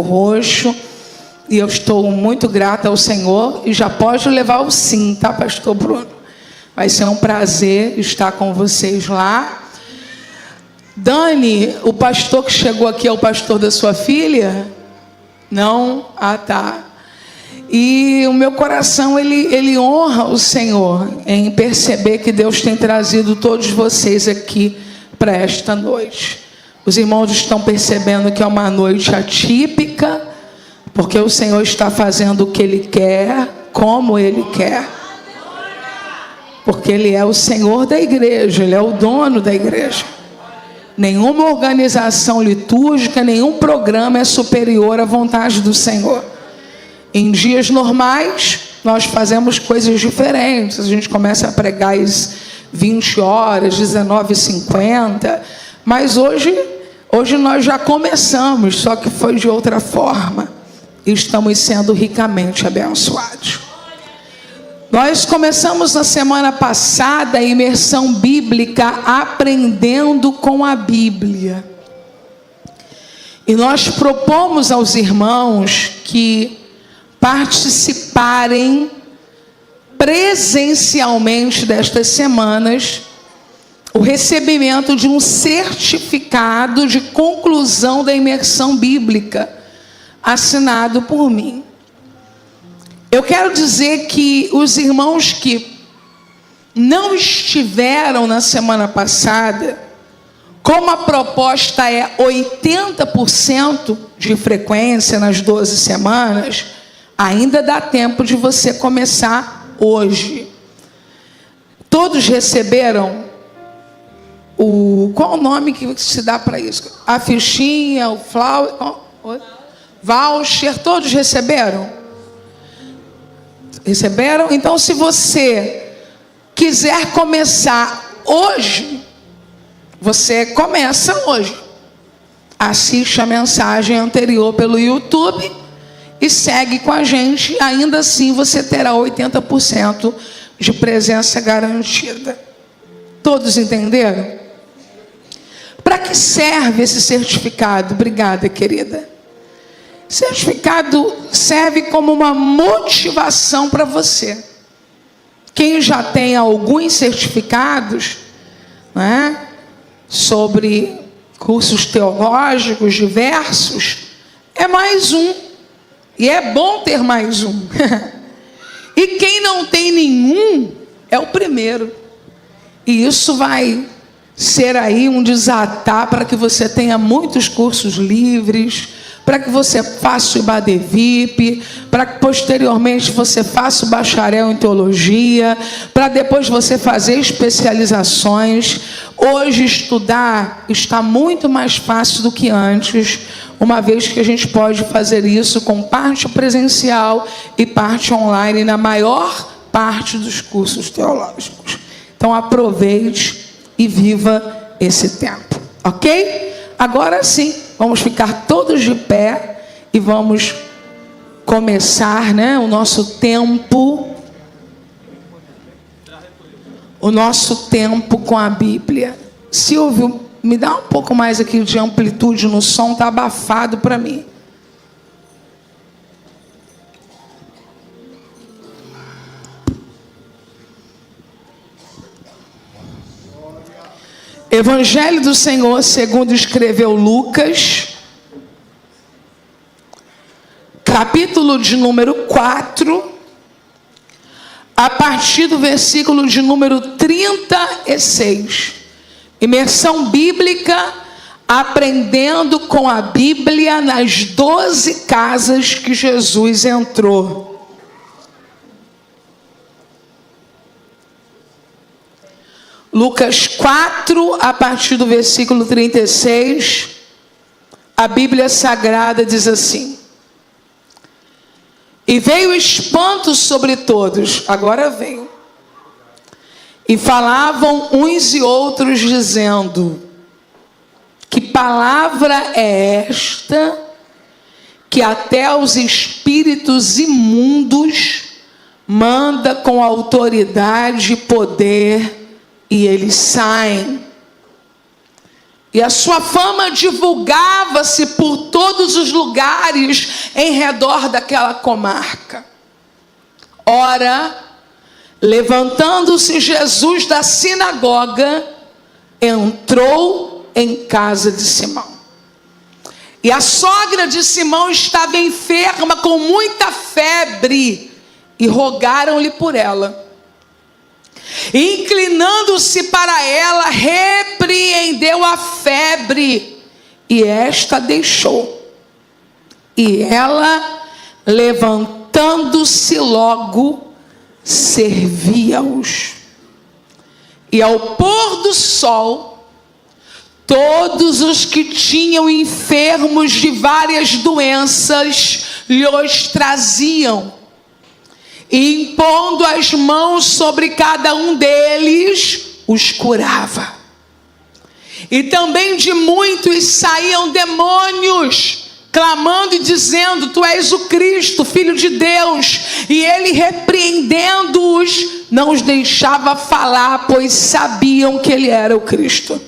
roxo, e eu estou muito grata ao Senhor, e já pode levar o sim, tá, pastor Bruno? Vai ser um prazer estar com vocês lá. Dani, o pastor que chegou aqui é o pastor da sua filha? Não? Ah, tá. E o meu coração, ele honra o Senhor em perceber que Deus tem trazido todos vocês aqui para esta noite. Os irmãos estão percebendo que é uma noite atípica, porque o Senhor está fazendo o que Ele quer, como Ele quer. Porque Ele é o Senhor da igreja, Ele é o dono da igreja. Nenhuma organização litúrgica, nenhum programa é superior à vontade do Senhor. Em dias normais, nós fazemos coisas diferentes. A gente começa a pregar às 20 horas, 19h50. Mas hoje nós já começamos, só que foi de outra forma. E estamos sendo ricamente abençoados. Nós começamos na semana passada a imersão bíblica aprendendo com a Bíblia. E nós propomos aos irmãos que participarem presencialmente destas semanas o recebimento de um certificado de conclusão da imersão bíblica assinado por mim. Eu quero dizer que os irmãos que não estiveram na semana passada, como a proposta é 80% de frequência nas 12 semanas, ainda dá tempo de você começar hoje. Todos receberam qual o nome que se dá para isso? A fichinha, o voucher, todos receberam? Receberam? Então, se você quiser começar hoje, você começa hoje. Assiste a mensagem anterior pelo YouTube e segue com a gente. Ainda assim, você terá 80% de presença garantida. Todos entenderam? Para que serve esse certificado? Obrigada, querida. Certificado serve como uma motivação para você. Quem já tem alguns certificados, né, sobre cursos teológicos diversos, é mais um. E é bom ter mais um. E quem não tem nenhum, é o primeiro. E isso vai ser aí um desatar para que você tenha muitos cursos livres, para que você faça o IBADE VIP, para que posteriormente você faça o bacharel em teologia, para depois você fazer especializações. Hoje estudar está muito mais fácil do que antes, uma vez que a gente pode fazer isso com parte presencial e parte online na maior parte dos cursos teológicos. Então aproveite e viva esse tempo, ok? Agora sim, vamos ficar todos de pé e vamos começar, né, o nosso tempo com a Bíblia. Silvio, me dá um pouco mais aqui de amplitude no som, está abafado para mim. Evangelho do Senhor segundo escreveu Lucas, capítulo de número 4, a partir do versículo de número 36. Imersão bíblica, aprendendo com a Bíblia nas 12 casas que Jesus entrou. Lucas 4, a partir do versículo 36, a Bíblia Sagrada diz assim: E veio espanto sobre todos, agora veio, e falavam uns e outros dizendo: Que palavra é esta, que até os espíritos imundos manda com autoridade e poder, e eles saem. E a sua fama divulgava-se por todos os lugares em redor daquela comarca. Ora, levantando-se Jesus da sinagoga, entrou em casa de Simão. E a sogra de Simão estava enferma com muita febre, e rogaram-lhe por ela. E inclinando-se para ela, repreendeu a febre, e esta deixou. E ela, levantando-se logo, servia-os. E ao pôr do sol, todos os que tinham enfermos de várias doenças lhes traziam, e impondo as mãos sobre cada um deles, os curava. E também de muitos saíam demônios, clamando e dizendo: Tu és o Cristo, Filho de Deus. E ele, repreendendo-os, não os deixava falar, pois sabiam que ele era o Cristo.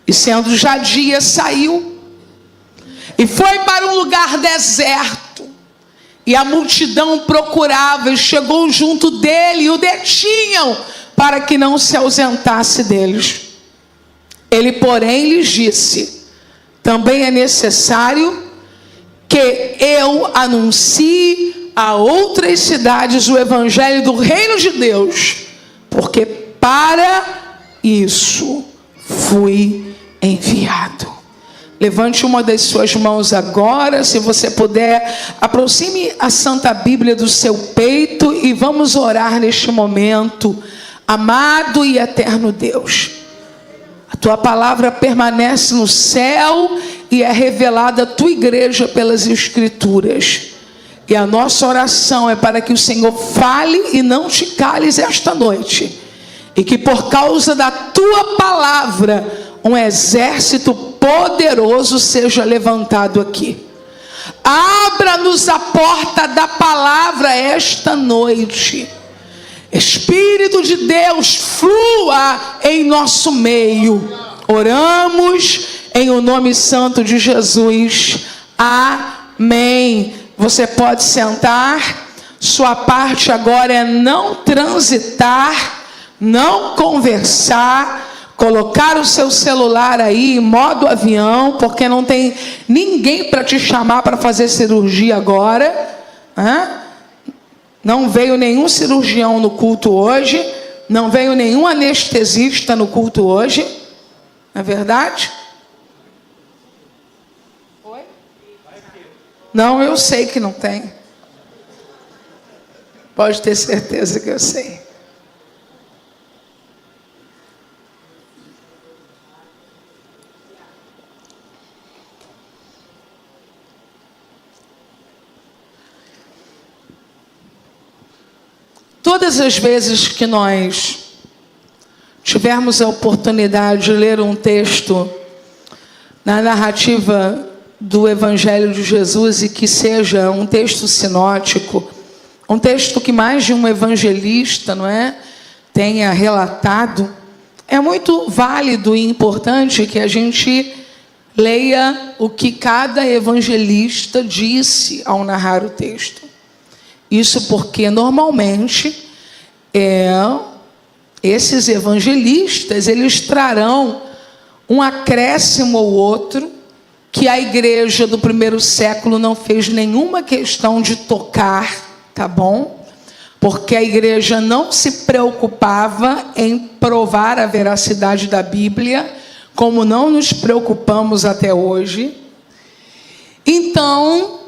E sendo já dia, saiu e foi para um lugar deserto. E a multidão procurava, e chegou junto dele e o detinham, para que não se ausentasse deles. Ele, porém, lhes disse: também é necessário que eu anuncie a outras cidades o evangelho do reino de Deus, porque para isso fui enviado. Levante uma das suas mãos agora, se você puder, aproxime a Santa Bíblia do seu peito e vamos orar neste momento. Amado e eterno Deus, a tua palavra permanece no céu e é revelada à tua igreja pelas Escrituras. E a nossa oração é para que o Senhor fale e não te cales esta noite, e que por causa da tua palavra um exército poderoso seja levantado aqui. Abra-nos a porta da palavra esta noite. Espírito de Deus, flua em nosso meio. Oramos em o nome santo de Jesus. Amém. Você pode sentar. Sua parte agora é não transitar, não conversar, colocar o seu celular aí em modo avião, porque não tem ninguém para te chamar para fazer cirurgia agora. Não veio nenhum cirurgião no culto hoje, não veio nenhum anestesista no culto hoje, não é verdade? Oi? Não, eu sei que não tem. Pode ter certeza que eu sei. Todas as vezes que nós tivermos a oportunidade de ler um texto na narrativa do Evangelho de Jesus, e que seja um texto sinótico, um texto que mais de um evangelista, não é, tenha relatado, é muito válido e importante que a gente leia o que cada evangelista disse ao narrar o texto. Isso porque, normalmente, esses evangelistas, eles trarão um acréscimo ou outro que a igreja do primeiro século não fez nenhuma questão de tocar, tá bom? Porque a igreja não se preocupava em provar a veracidade da Bíblia, como não nos preocupamos até hoje. Então,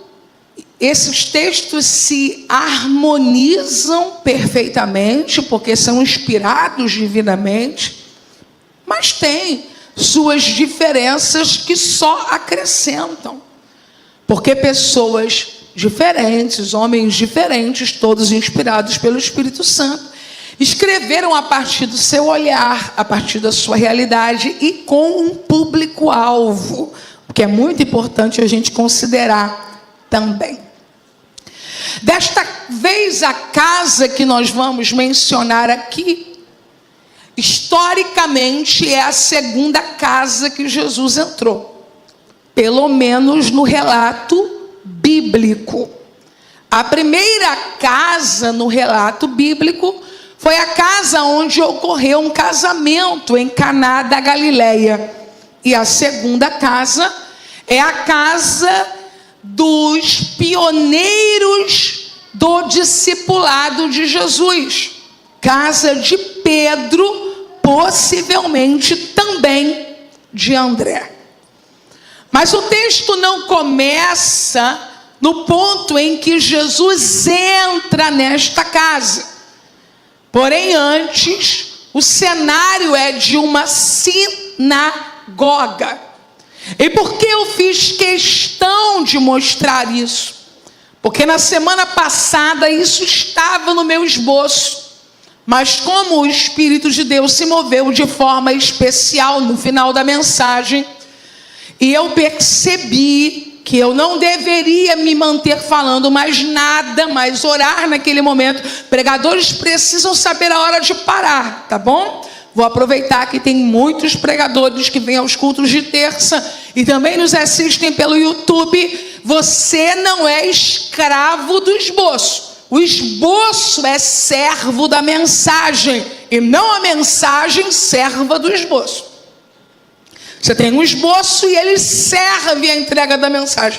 esses textos se harmonizam perfeitamente, porque são inspirados divinamente, mas tem suas diferenças que só acrescentam, porque pessoas diferentes, homens diferentes, todos inspirados pelo Espírito Santo, escreveram a partir do seu olhar, a partir da sua realidade e com um público-alvo, que é muito importante a gente considerar também. Desta vez, a casa que nós vamos mencionar aqui historicamente é a segunda casa que Jesus entrou, pelo menos no relato bíblico. A primeira casa no relato bíblico foi a casa onde ocorreu um casamento em Caná da Galileia. E a segunda casa é a casa dos pioneiros do discipulado de Jesus. Casa de Pedro, possivelmente também de André. Mas o texto não começa no ponto em que Jesus entra nesta casa. Porém, antes, o cenário é de uma sinagoga. E por que eu fiz questão de mostrar isso? Porque na semana passada isso estava no meu esboço. Mas como o Espírito de Deus se moveu de forma especial no final da mensagem, e eu percebi que eu não deveria me manter falando mais nada, mas orar naquele momento. Pregadores precisam saber a hora de parar, tá bom? Vou aproveitar que tem muitos pregadores que vêm aos cultos de terça e também nos assistem pelo YouTube. Você não é escravo do esboço. O esboço é servo da mensagem e não a mensagem serva do esboço. Você tem um esboço e ele serve a entrega da mensagem.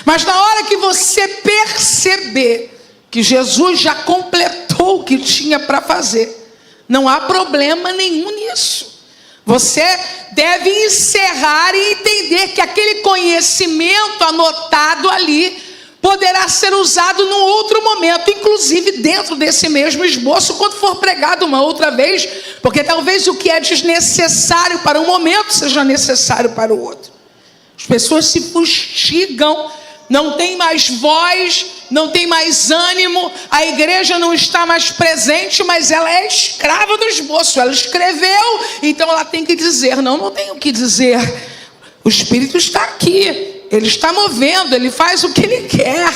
Mas na hora que você perceber que Jesus já completou o que tinha para fazer, não há problema nenhum nisso. Você deve encerrar e entender que aquele conhecimento anotado ali poderá ser usado num outro momento, inclusive dentro desse mesmo esboço, quando for pregado uma outra vez, porque talvez o que é desnecessário para um momento seja necessário para o outro. As pessoas se fustigam, não tem mais voz, não tem mais ânimo, a igreja não está mais presente, mas ela é escrava do esboço, ela escreveu, então ela tem que dizer. Não tem o que dizer, o Espírito está aqui. Ele está movendo, ele faz o que ele quer.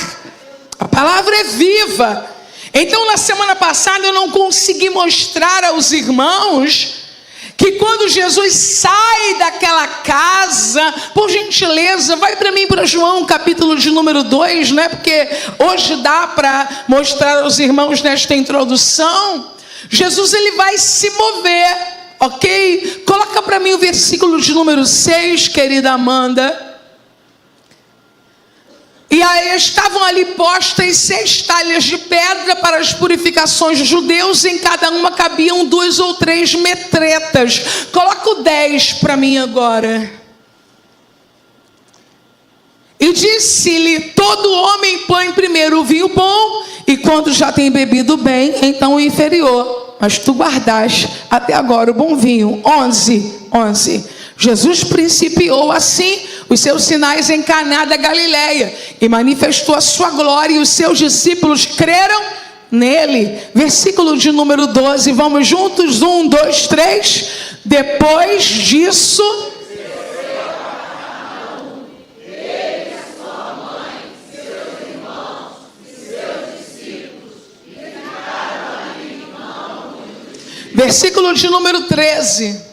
A palavra é viva. Então, na semana passada, eu não consegui mostrar aos irmãos que quando Jesus sai daquela casa, por gentileza, vai para mim para João, capítulo de número 2, né? Porque hoje dá para mostrar aos irmãos nesta introdução. Jesus, ele vai se mover, ok? Coloca para mim o versículo de número 6, querida Amanda. E aí estavam ali postas 6 talhas de pedra para as purificações dos judeus, em cada uma cabiam 2 ou 3 metretas. Coloca o 10 para mim agora. E disse-lhe: todo homem põe primeiro o vinho bom, e quando já tem bebido bem, então o inferior. Mas tu guardaste até agora o bom vinho. 11. Jesus principiou assim os seus sinais em Caná da Galileia e manifestou a sua glória, e os seus discípulos creram nele. Versículo de número 12, vamos juntos? 1, 2, 3. Depois disso, versículo de número 13.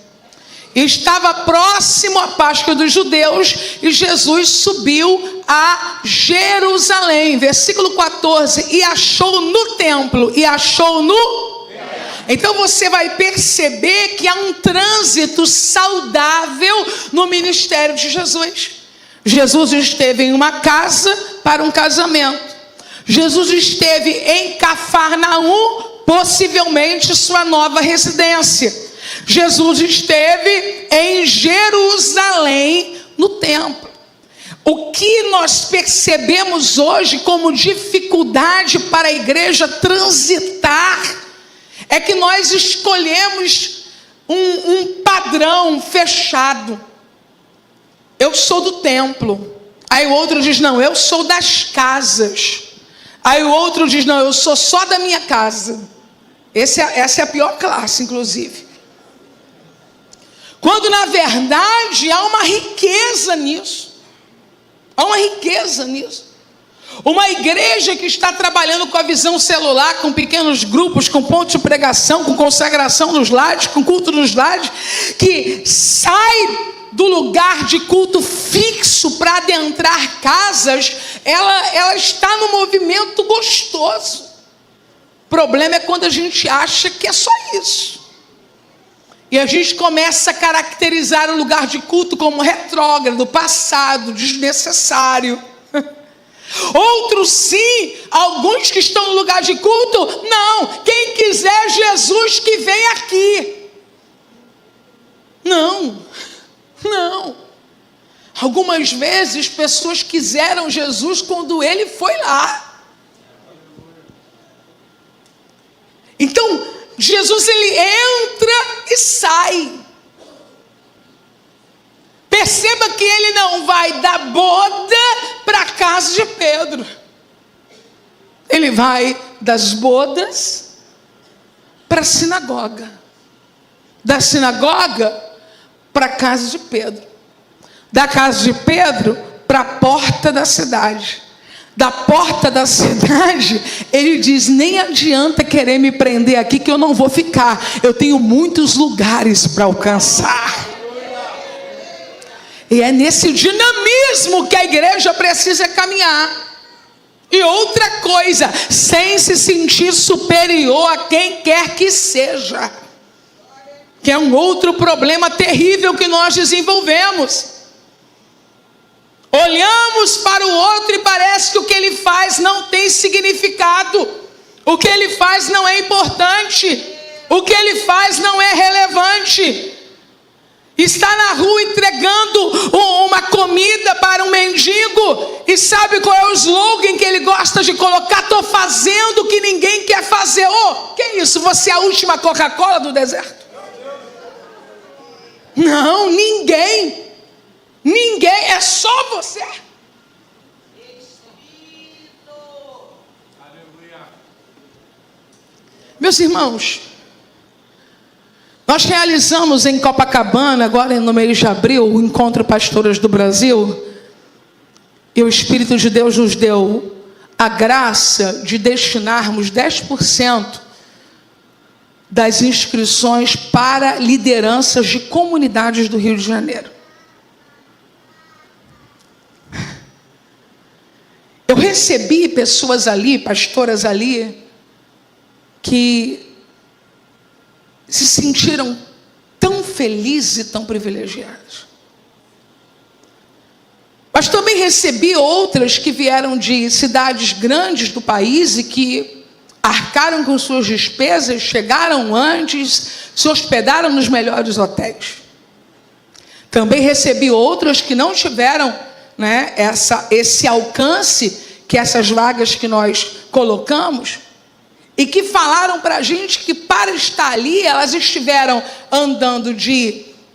Estava próximo à Páscoa dos judeus e Jesus subiu a Jerusalém. Versículo 14. E achou no templo. Então você vai perceber que há um trânsito saudável no ministério de Jesus. Jesus esteve em uma casa para um casamento. Jesus esteve em Cafarnaum, possivelmente sua nova residência. Jesus esteve em Jerusalém, no templo. O que nós percebemos hoje como dificuldade para a igreja transitar é que nós escolhemos um padrão fechado. Eu sou do templo. Aí o outro diz: não, eu sou das casas. Aí o outro diz: não, eu sou só da minha casa. Essa é a pior classe, inclusive. Quando na verdade há uma riqueza nisso. Há uma riqueza nisso. Uma igreja que está trabalhando com a visão celular, com pequenos grupos, com pontos de pregação, com consagração nos lares, com culto nos lares, que sai do lugar de culto fixo para adentrar casas, ela está num movimento gostoso. O problema é quando a gente acha que é só isso. E a gente começa a caracterizar o lugar de culto como retrógrado, passado, desnecessário. Outros sim, alguns que estão no lugar de culto, não, quem quiser Jesus que vem aqui. Não. Algumas vezes pessoas quiseram Jesus quando ele foi lá. Então, Jesus ele entra e sai. Perceba que ele não vai da boda para a casa de Pedro. Ele vai das bodas para a sinagoga. Da sinagoga para a casa de Pedro. Da casa de Pedro para a porta da cidade. Da porta da cidade, ele diz: nem adianta querer me prender aqui que eu não vou ficar. Eu tenho muitos lugares para alcançar. E é nesse dinamismo que a igreja precisa caminhar. E outra coisa, sem se sentir superior a quem quer que seja. Que é um outro problema terrível que nós desenvolvemos. Olhamos para o outro e parece que o que ele faz não tem significado. O que ele faz não é importante. O que ele faz não é relevante. Está na rua entregando uma comida para um mendigo. E sabe qual é o slogan que ele gosta de colocar? Estou fazendo o que ninguém quer fazer. Que isso? Você é a última Coca-Cola do deserto? Não, ninguém. Ninguém, é só você. Meus irmãos, nós realizamos em Copacabana, agora no mês de abril, o Encontro Pastoras do Brasil. E o Espírito de Deus nos deu a graça de destinarmos 10% das inscrições para lideranças de comunidades do Rio de Janeiro. Eu recebi pessoas ali, pastoras ali, que se sentiram tão felizes e tão privilegiadas. Mas também recebi outras que vieram de cidades grandes do país e que arcaram com suas despesas, chegaram antes, se hospedaram nos melhores hotéis. Também recebi outras que não tiveram esse alcance que essas vagas que nós colocamos, e que falaram para a gente que para estar ali elas estiveram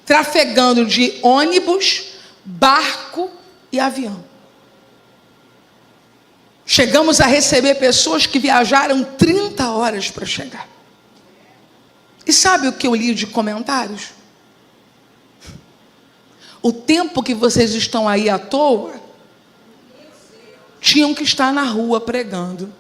trafegando de ônibus, barco e avião. Chegamos a receber pessoas que viajaram 30 horas para chegar. E sabe o que eu li de comentários? O tempo que vocês estão aí à toa, tinham que estar na rua pregando.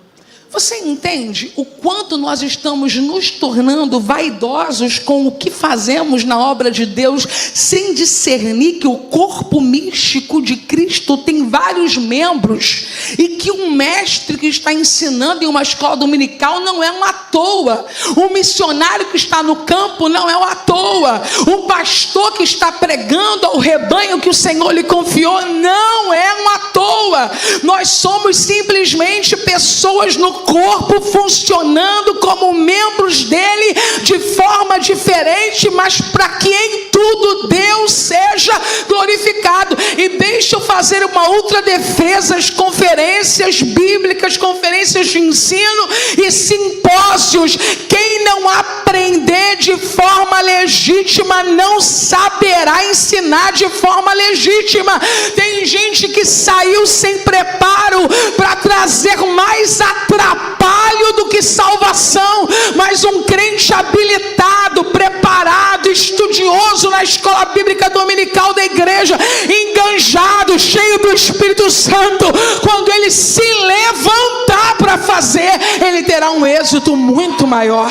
Você entende o quanto nós estamos nos tornando vaidosos com o que fazemos na obra de Deus, sem discernir que o corpo místico de Cristo tem vários membros, e que um mestre que está ensinando em uma escola dominical não é um à toa, um missionário que está no campo não é um à toa, um pastor que está pregando ao rebanho que o Senhor lhe confiou não é um à toa. Nós somos simplesmente pessoas no corpo funcionando como membros dele de forma diferente, mas para que em tudo Deus seja glorificado. E deixa eu fazer uma outra defesa: as conferências bíblicas, conferências de ensino e simpósios, quem não aprender de forma legítima não saberá ensinar de forma legítima. Tem gente que saiu sem preparo para trazer mais atrapalho do que salvação, mas um crente habilitado, preparado, estudioso na na escola bíblica dominical da igreja, enganjado, cheio do Espírito Santo, quando ele se levantar para fazer, ele terá um êxito muito maior.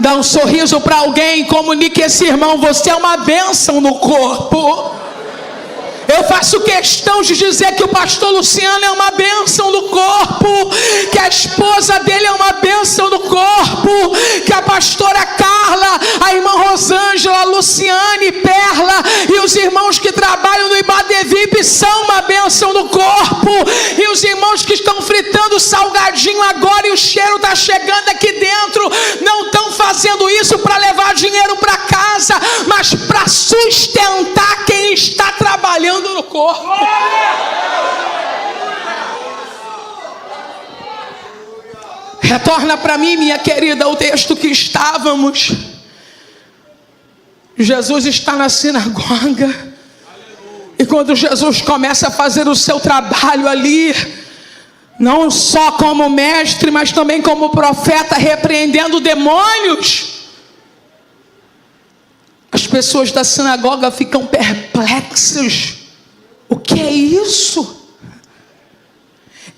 Dá um sorriso para alguém e comunique esse irmão: você é uma bênção no corpo. Eu faço questão de dizer que o pastor Luciano é uma bênção no corpo, que a esposa dele é uma bênção no corpo, que a pastora Carla, a irmã Rosângela, a Luciane, Perla e os irmãos que trabalham no Ibadevip são uma bênção no corpo, e os irmãos que estão fritando salgadinho agora e o cheiro está chegando aqui dentro, não estão fazendo isso para levar dinheiro para casa, mas para sustentar quem está trabalhando no corpo. Retorna para mim, minha querida, o texto que estávamos. Jesus está na sinagoga, e quando Jesus começa a fazer o seu trabalho ali, não só como mestre, mas também como profeta, repreendendo demônios, as pessoas da sinagoga ficam perplexas. O que é isso?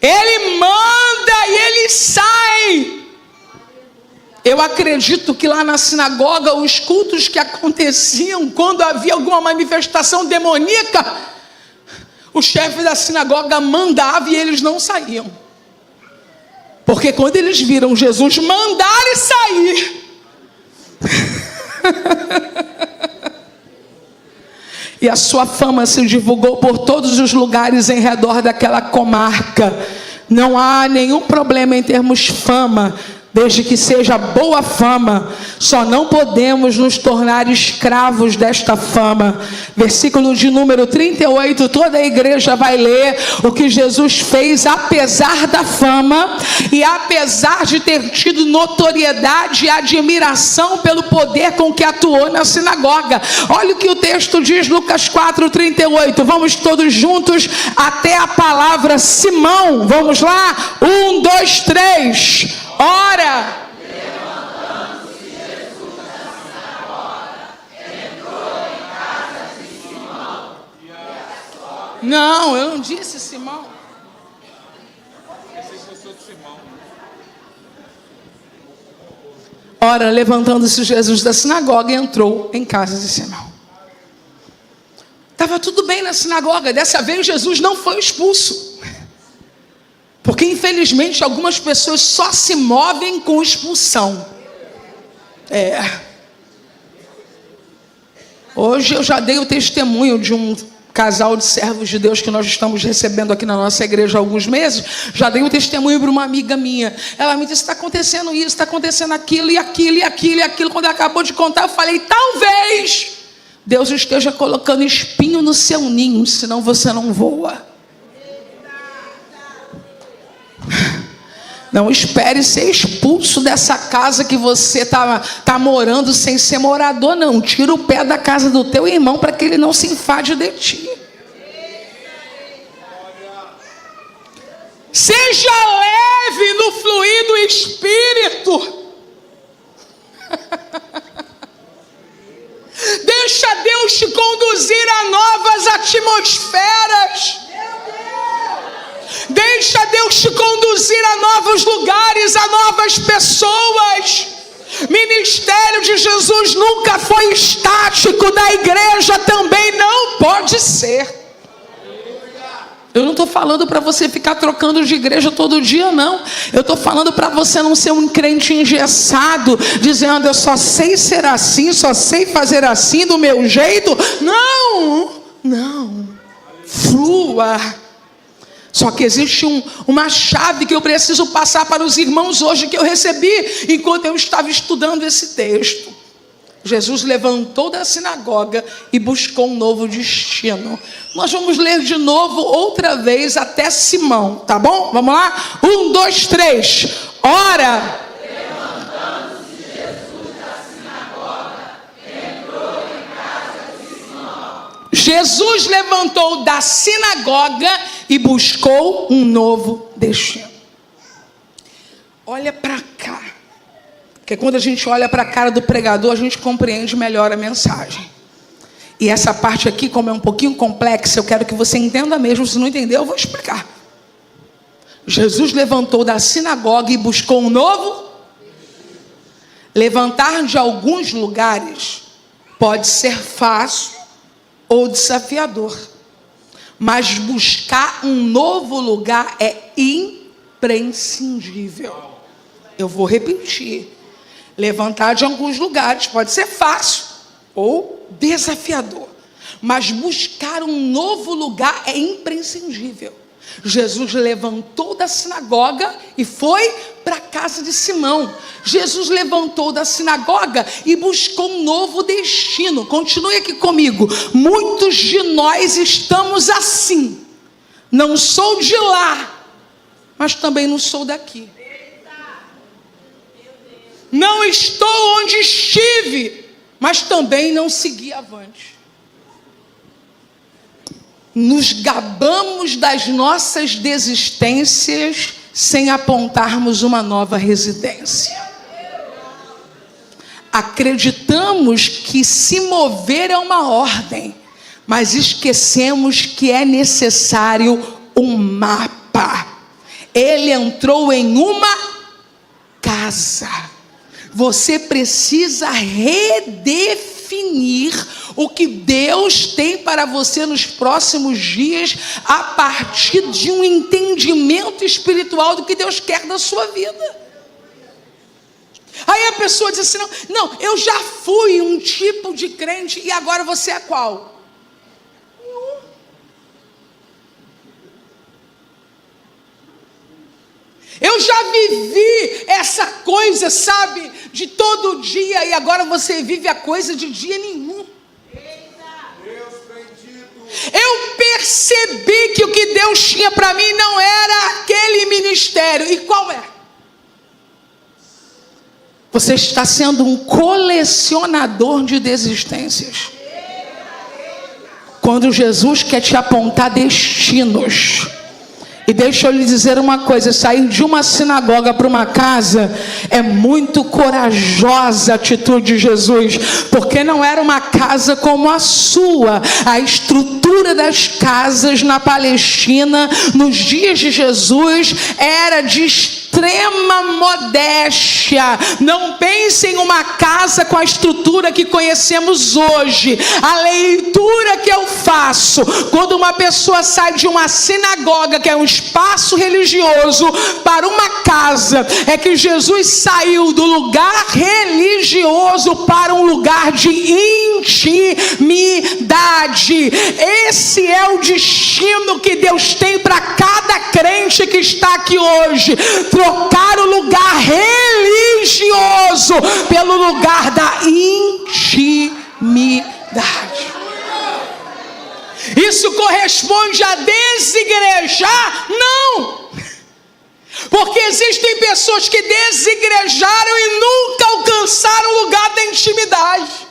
Ele manda e ele sai. Eu acredito que lá na sinagoga, os cultos que aconteciam, quando havia alguma manifestação demoníaca, o chefe da sinagoga mandava e eles não saíam. Porque quando eles viram Jesus mandar e sair, e a sua fama se divulgou por todos os lugares em redor daquela comarca. Não há nenhum problema em termos fama, desde que seja boa fama. Só não podemos nos tornar escravos desta fama. Versículo de número 38, toda a igreja vai ler o que Jesus fez apesar da fama e apesar de ter tido notoriedade e admiração pelo poder com que atuou na sinagoga. Olha o que o texto diz, Lucas 4:38. Vamos todos juntos até a palavra Simão. Vamos lá? 1, 2, 3. Ora, levantando-se Jesus da sinagoga, entrou em casa de Simão. Não, eu não disse Simão. Ora, levantando-se Jesus da sinagoga, entrou em casa de Simão. Estava tudo bem na sinagoga. Dessa vez Jesus não foi expulso. Porque infelizmente algumas pessoas só se movem com expulsão. Hoje eu já dei o testemunho de um casal de servos de Deus que nós estamos recebendo aqui na nossa igreja há alguns meses. Já dei um testemunho para uma amiga minha. Ela me disse: está acontecendo isso, está acontecendo aquilo e aquilo e aquilo e aquilo. Quando ela acabou de contar, eu falei: talvez Deus esteja colocando espinho no seu ninho, senão você não voa. Não espere ser expulso dessa casa que você está morando sem ser morador, não. Tira o pé da casa do teu irmão para que ele não se enfade de ti. Seja leve no fluir do Espírito. Deixa Deus te conduzir a novas atmosferas. Deixa Deus te conduzir a novos lugares, a novas pessoas. Ministério de Jesus nunca foi estático, da igreja também não pode ser. Eu não estou falando para você ficar trocando de igreja todo dia, não. Eu estou falando para você não ser um crente engessado, dizendo: eu só sei ser assim, só sei fazer assim do meu jeito. Não. Flua. Só que existe uma chave que eu preciso passar para os irmãos hoje, que eu recebi enquanto eu estava estudando esse texto. Jesus levantou da sinagoga e buscou um novo destino. Nós vamos ler de novo, outra vez, até Simão, tá bom? Vamos lá? 1, 2, 3. Ora, levantando-se Jesus da sinagoga, entrou em casa de Simão. Jesus levantou da sinagoga e buscou um novo destino. Olha para cá. Porque quando a gente olha para a cara do pregador, a gente compreende melhor a mensagem. E essa parte aqui, como é um pouquinho complexa, eu quero que você entenda mesmo. Se não entender, eu vou explicar. Jesus levantou da sinagoga e buscou um novo. Levantar de alguns lugares pode ser fácil ou desafiador. Mas buscar um novo lugar é imprescindível. Eu vou repetir. Levantar de alguns lugares pode ser fácil ou desafiador. Mas buscar um novo lugar é imprescindível. Jesus levantou da sinagoga e foi para a casa de Simão. Jesus levantou da sinagoga e buscou um novo destino. Continue aqui comigo. Muitos de nós estamos assim. Não sou de lá, mas também não sou daqui. Não estou onde estive, mas também não segui avante. Nos gabamos das nossas desistências sem apontarmos uma nova residência. Acreditamos que se mover é uma ordem, mas esquecemos que é necessário um mapa. Ele entrou em uma casa. Você precisa redefinir o que Deus tem para você nos próximos dias, a partir de um entendimento espiritual do que Deus quer da sua vida. Aí a pessoa diz assim, não, eu já fui um tipo de crente e agora você é qual? Eu já vivi essa coisa, sabe, de todo dia, e agora você vive a coisa de dia nenhum. Eu percebi que o que Deus tinha para mim não era aquele ministério. E qual é? Você está sendo um colecionador de desistências. Quando Jesus quer te apontar destinos. E deixa eu lhe dizer uma coisa, sair de uma sinagoga para uma casa é muito corajosa a atitude de Jesus, porque não era uma casa como a sua. A estrutura das casas na Palestina, nos dias de Jesus, era de extrema modéstia. Não pense em uma casa com a estrutura que conhecemos hoje. A leitura que eu faço, quando uma pessoa sai de uma sinagoga, que é um espaço religioso, para uma casa, é que Jesus saiu do lugar religioso para um lugar de intimidade. Esse é o destino que Deus tem para cada crente que está aqui hoje. Trocar o lugar religioso pelo lugar da intimidade. Isso corresponde a desigrejar? Não! Porque existem pessoas que desigrejaram e nunca alcançaram o lugar da intimidade.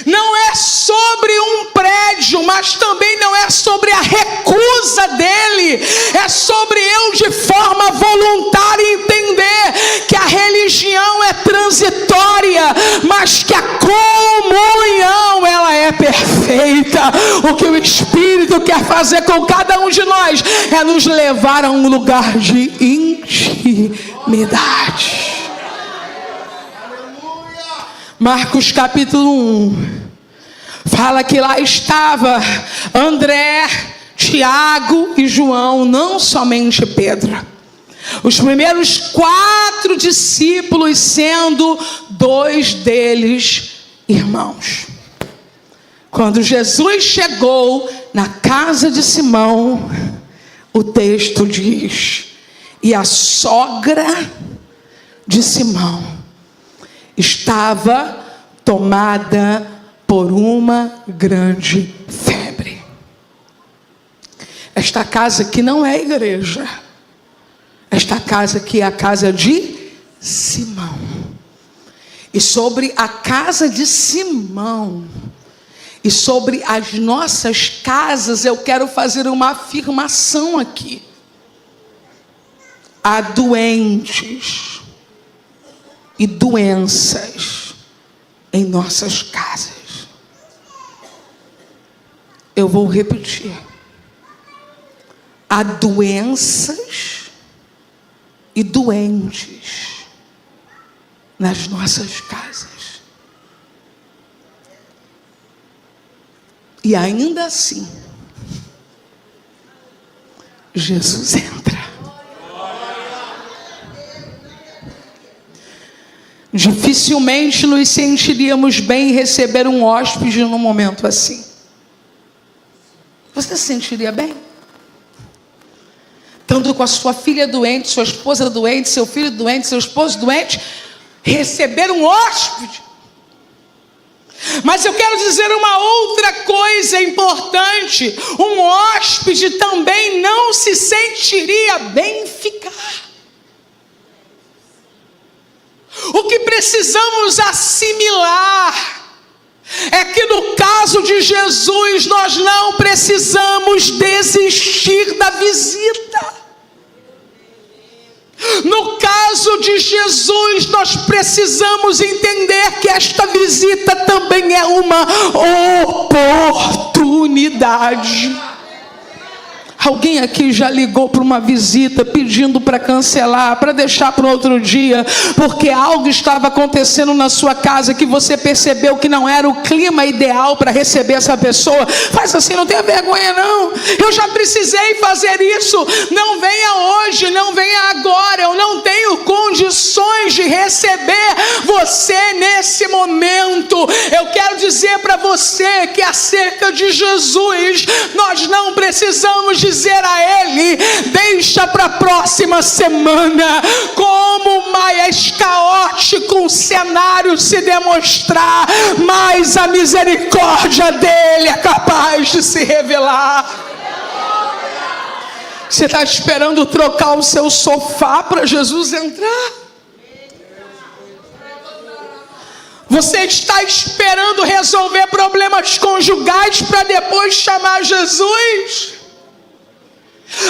Não é sobre um prédio, mas também não é sobre a recusa dele. É sobre eu, de forma voluntária, entender que a religião é transitória, mas que a comunhão, ela é perfeita. O que o Espírito quer fazer com cada um de nós é nos levar a um lugar de intimidade. Marcos capítulo 1 fala que lá estava André, Tiago e João, não somente Pedro. Os primeiros 4 discípulos, sendo 2 deles irmãos. Quando Jesus chegou na casa de Simão, o texto diz: e a sogra de Simão estava tomada por uma grande febre. Esta casa aqui não é igreja. Esta casa aqui é a casa de Simão. E sobre a casa de Simão e sobre as nossas casas, eu quero fazer uma afirmação aqui. Há doentes. e doenças em nossas casas. Eu vou repetir. Há doenças e doentes nas nossas casas. E ainda assim, Jesus entra. Dificilmente nos sentiríamos bem em receber um hóspede num momento assim. Você se sentiria bem? Estando com a sua filha doente, sua esposa doente, seu filho doente, seu esposo doente, receber um hóspede. Mas eu quero dizer uma outra coisa importante. Um hóspede também não se sentiria bem ficar. O que precisamos assimilar é que no caso de Jesus nós não precisamos desistir da visita. No caso de Jesus, nós precisamos entender que esta visita também é uma oportunidade. Alguém aqui já ligou para uma visita pedindo para cancelar, para deixar para outro dia, porque algo estava acontecendo na sua casa que você percebeu que não era o clima ideal para receber essa pessoa? Faz assim, não tenha vergonha não. Eu já precisei fazer isso. Não venha hoje, não venha agora. Eu não tenho condições de receber você nesse momento. Eu quero dizer para você que acerca de Jesus, nós não precisamos dizer a Ele, deixa para a próxima semana. Como mais caótico um cenário se demonstrar, mais a misericórdia dele é capaz de se revelar. Você está esperando trocar o seu sofá para Jesus entrar? Você está esperando resolver problemas conjugais para depois chamar Jesus?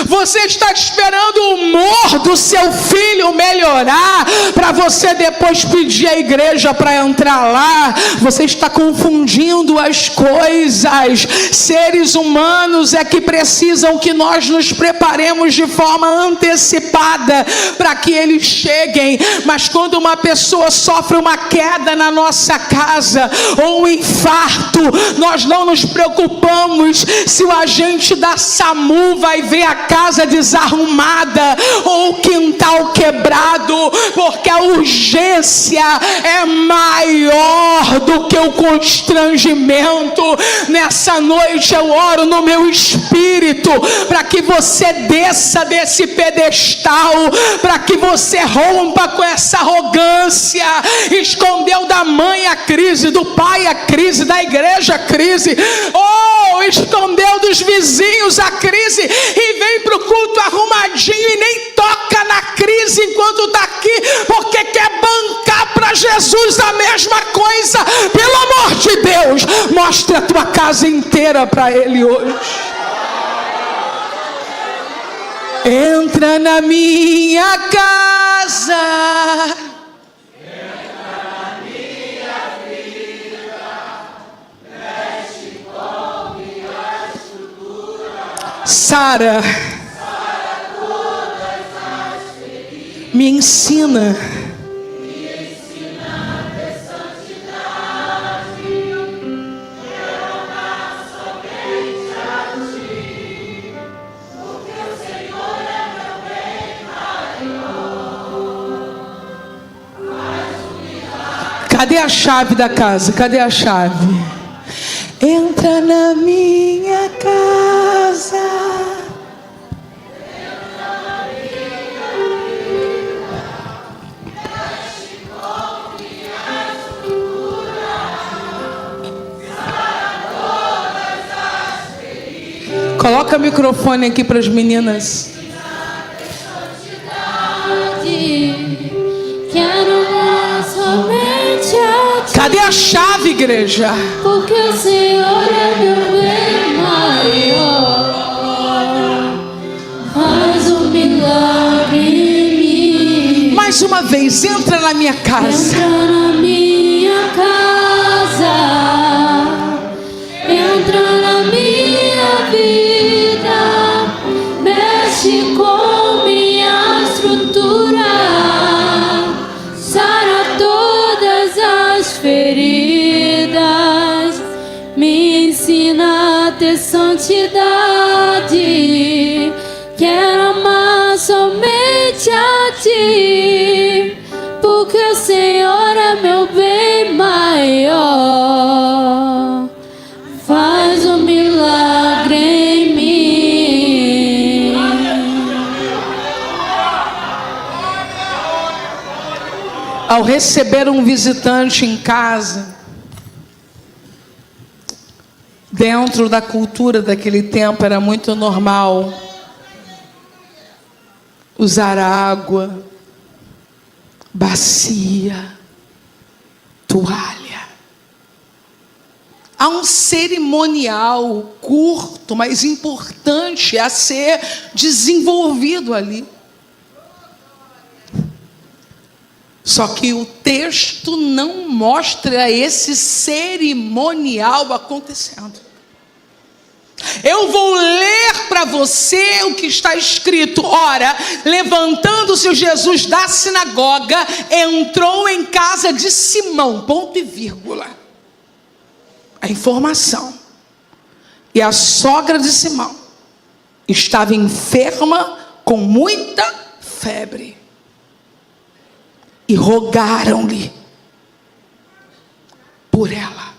Você está esperando o humor do seu filho melhorar para você depois pedir à igreja para entrar lá? Você está confundindo as coisas. Seres humanos é que precisam que nós nos preparemos de forma antecipada para que eles cheguem. Mas quando uma pessoa sofre uma queda na nossa casa ou um infarto, nós não nos preocupamos se o agente da SAMU vai ver a casa desarrumada ou o quintal quebrado, porque a urgência é maior do que o constrangimento. Nessa noite eu oro no meu espírito para que você desça desse pedestal, para que você rompa com essa arrogância. Escondeu da mãe a crise, do pai a crise, da igreja a crise, escondeu dos vizinhos a crise e vem para o culto arrumadinho e nem toca na crise enquanto está aqui, porque quer bancar para Jesus a mesma coisa. Pelo amor de Deus, mostre a tua casa inteira para Ele hoje. Entra na minha casa. Sara, me ensina a ter santidade, eu amar somente a ti, porque o Senhor é meu bem maior. Cadê a chave da casa? Cadê a chave? Entra na minha casa. Entra na minha vida. Mexe com minha estrutura. Sara todas as feridas. Coloca o microfone aqui para as meninas. Quero mais somente a ti. Cadê a chave, igreja? Porque o Senhor é meu bem maior. Faz um milagre em mim. Mais uma vez, entra na minha casa. Entra na minha casa. Entra na minha vida. Mexe com minha estrutura. Sara todas as feridas. Me ensina a ter santidade. Quero amar somente a ti, porque o Senhor é meu bem maior. Faz um milagre em mim. Ao receber um visitante em casa, dentro da cultura daquele tempo era muito normal usar água, bacia, toalha. Há um cerimonial curto, mas importante a ser desenvolvido ali. Só que o texto não mostra esse cerimonial acontecendo. Eu vou ler para você o que está escrito. Ora, levantando-se Jesus da sinagoga, entrou em casa de Simão, ponto e vírgula. A informação. E a sogra de Simão estava enferma com muita febre. E rogaram-lhe por ela.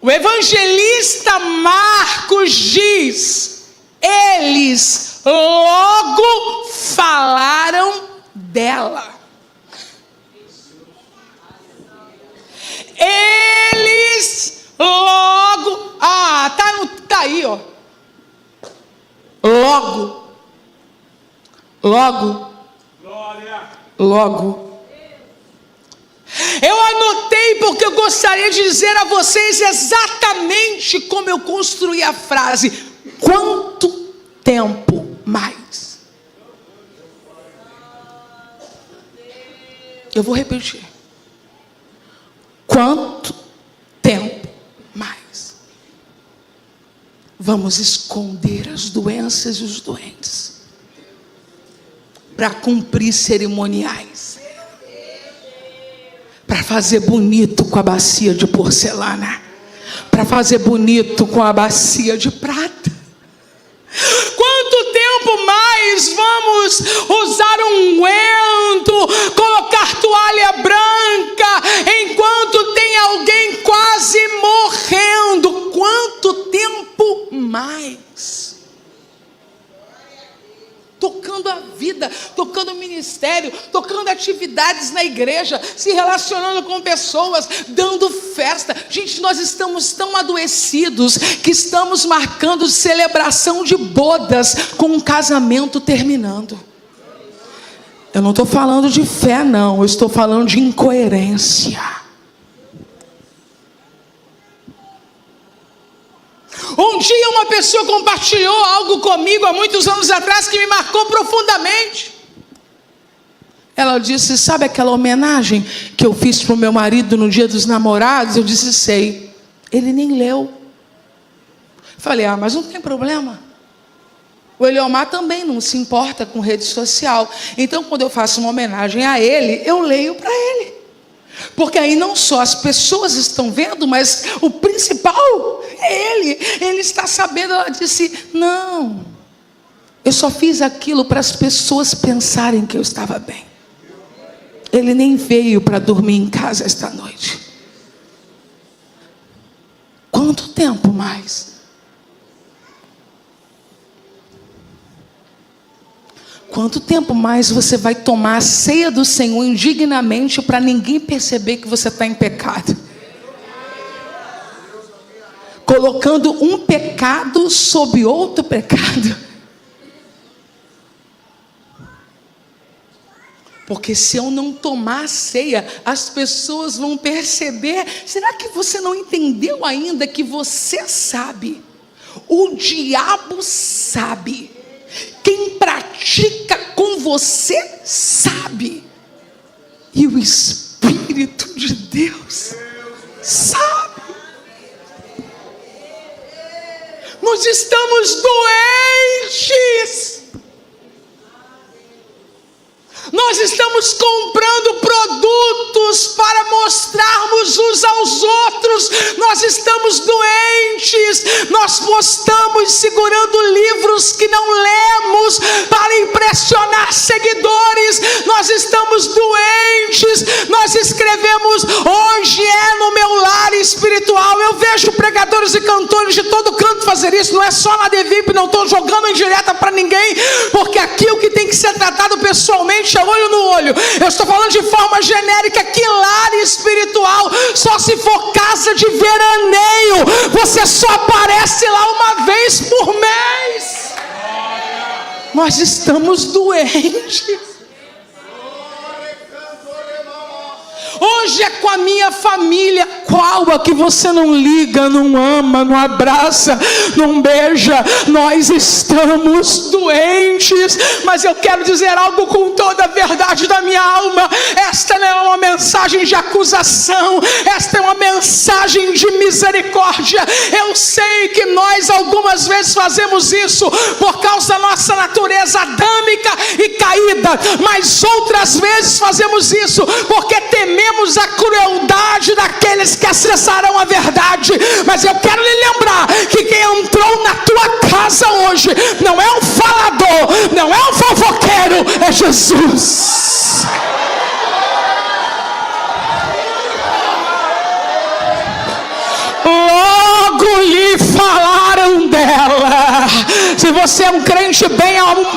O evangelista Marcos diz: eles logo falaram dela. Eles logo, tá aí, ó. Logo. Eu anotei porque eu gostaria de dizer a vocês exatamente como eu construí a frase. Quanto tempo mais? Eu vou repetir. Quanto tempo mais? Vamos esconder as doenças e os doentes para cumprir cerimoniais, para fazer bonito com a bacia de porcelana, para fazer bonito com a bacia de prata. Quanto tempo mais vamos usar unguento, colocar toalha branca, enquanto tem alguém quase morrendo? Quanto tempo mais? Tocando a vida, tocando o ministério, tocando atividades na igreja, se relacionando com pessoas, dando festa. Gente, nós estamos tão adoecidos que estamos marcando celebração de bodas com um casamento terminando. Eu não estou falando de fé, não. Eu estou falando de incoerência. Um dia uma pessoa compartilhou algo comigo há muitos anos atrás que me marcou profundamente. Ela disse: sabe aquela homenagem que eu fiz para o meu marido no dia dos namorados? Eu disse: sei. Ele nem leu. Falei: mas não tem problema. O Eliomar também não se importa com rede social. Então, quando eu faço uma homenagem a ele, eu leio para ele. Porque aí não só as pessoas estão vendo, mas o principal é ele. Ele está sabendo. Ela disse: não, eu só fiz aquilo para as pessoas pensarem que eu estava bem. Ele nem veio para dormir em casa esta noite. Quanto tempo mais? Quanto tempo mais você vai tomar a ceia do Senhor indignamente para ninguém perceber que você está em pecado? Colocando um pecado sob outro pecado. Porque se eu não tomar a ceia, as pessoas vão perceber. Será que você não entendeu ainda que você sabe? O diabo sabe. Quem pratica pratica com você sabe. E o Espírito de Deus sabe. Nós estamos doentes. Nós estamos comprando produtos para mostrarmos uns aos outros. Nós estamos doentes. Nós postamos segurando livros que não lemos para impressionar seguidores. Nós estamos doentes. Nós escrevemos: hoje é no meu lar espiritual. Eu vejo pregadores e cantores de todo canto fazer isso. Não é só na Devip, não estou jogando indireta para ninguém, porque aqui o que tem que ser tratado pessoalmente é olho no olho. Eu estou falando de forma genérica que lar espiritual só se for casa de veraneio. Você só aparece lá uma vez por mês. Nós estamos doentes. Hoje é com a minha família. Qual a que você não liga, não ama, não abraça, não beija? Nós estamos doentes. Mas eu quero dizer algo com toda a verdade da minha alma. Esta não é uma mensagem de acusação. Esta é uma mensagem de misericórdia. Eu sei que nós algumas vezes fazemos isso por causa da nossa natureza adâmica e caída. Mas outras vezes fazemos isso porque tememos a crueldade daqueles que acessarão a verdade. Mas eu quero lhe lembrar que quem entrou na tua casa hoje não é um falador, não é um fofoqueiro, é Jesus. Logo lhe falaram dela. Se você é um crente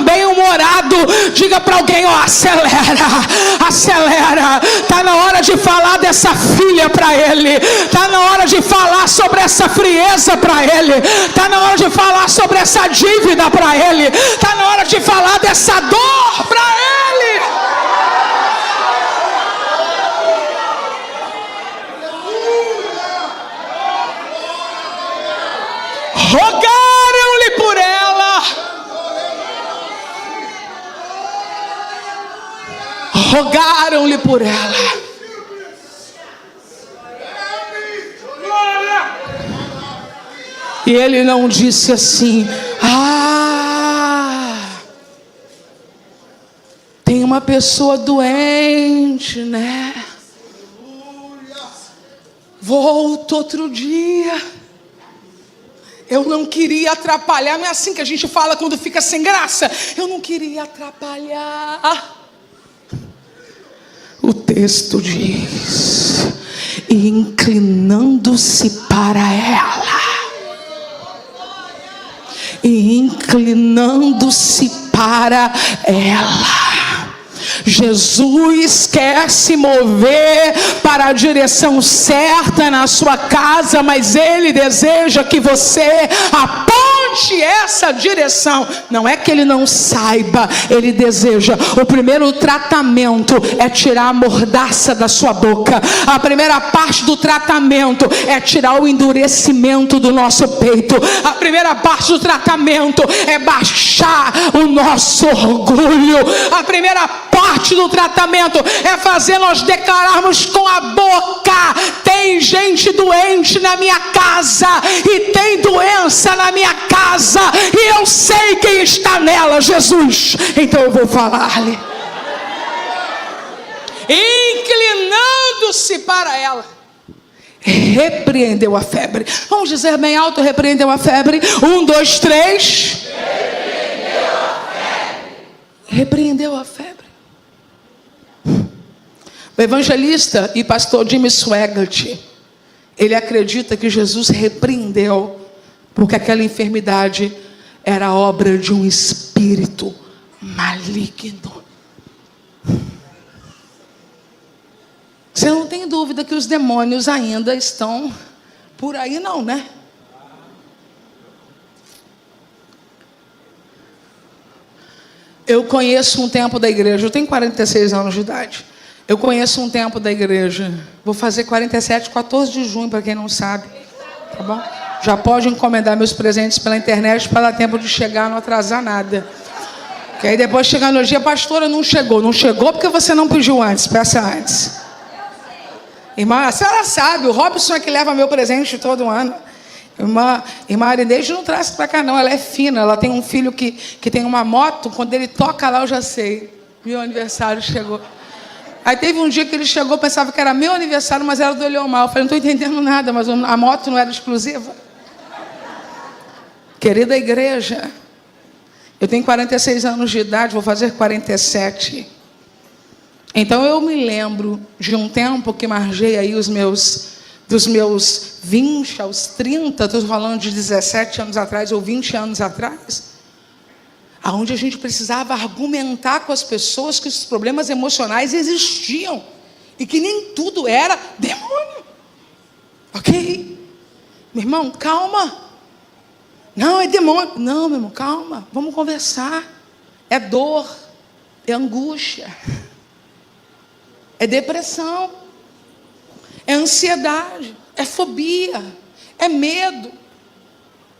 bem-humorado, diga para alguém: ó, acelera. Está na hora de falar dessa filha para ele. Está na hora de falar sobre essa frieza para ele. Está na hora de falar sobre essa dívida para ele. Está na hora de falar dessa dor para ele. Rogaram-lhe por ela. Rogaram-lhe por ela. E ele não disse assim: tem uma pessoa doente, né? Volto outro dia. Eu não queria atrapalhar. Não é assim que a gente fala quando fica sem graça? Eu não queria atrapalhar. O texto diz: e inclinando-se para ela. E inclinando-se para ela. Jesus quer se mover para a direção certa na sua casa, mas Ele deseja que você aponte essa direção. Não é que Ele não saiba, Ele deseja. O primeiro tratamento é tirar a mordaça da sua boca. A primeira parte do tratamento é tirar o endurecimento do nosso peito. A primeira parte do tratamento é baixar o nosso orgulho. A primeira parte do tratamento é fazer nós declararmos com a boca: tem gente doente na minha casa, e tem doença na minha casa, e eu sei quem está nela, Jesus. Então eu vou falar-lhe. Inclinando-se para ela, repreendeu a febre. Vamos dizer bem alto: repreendeu a febre. 1, 2, 3. Repreendeu a febre. Repreendeu a febre. O evangelista e pastor Jimmy Swaggart, ele acredita que Jesus repreendeu porque aquela enfermidade era obra de um espírito maligno. Você não tem dúvida que os demônios ainda estão por aí, não, né? Eu conheço um tempo da igreja, eu tenho 46 anos de idade. Eu conheço um tempo da igreja. Vou fazer 47, 14 de junho, para quem não sabe. Tá bom? Já pode encomendar meus presentes pela internet para dar tempo de chegar, não atrasar nada. Que aí depois chega no dia, pastora, não chegou. Não chegou porque você não pediu antes, peça antes. Irmã, a senhora sabe, o Robson é que leva meu presente todo ano. Irmã Arineide não traz para cá não, ela é fina, ela tem um filho que tem uma moto, quando ele toca lá eu já sei, meu aniversário chegou. Aí teve um dia que ele chegou, pensava que era meu aniversário, mas era do Eliomar. Eu falei, não estou entendendo nada, mas a moto não era exclusiva. Querida igreja, eu tenho 46 anos de idade, vou fazer 47. Então eu me lembro de um tempo que margei aí dos meus 20 aos 30, estou falando de 17 anos atrás ou 20 anos atrás, aonde a gente precisava argumentar com as pessoas que os problemas emocionais existiam e que nem tudo era demônio. Ok? Meu irmão, calma. Não, é demônio. Não, meu irmão, calma. Vamos conversar. É dor, é angústia, é depressão, é ansiedade, é fobia, é medo,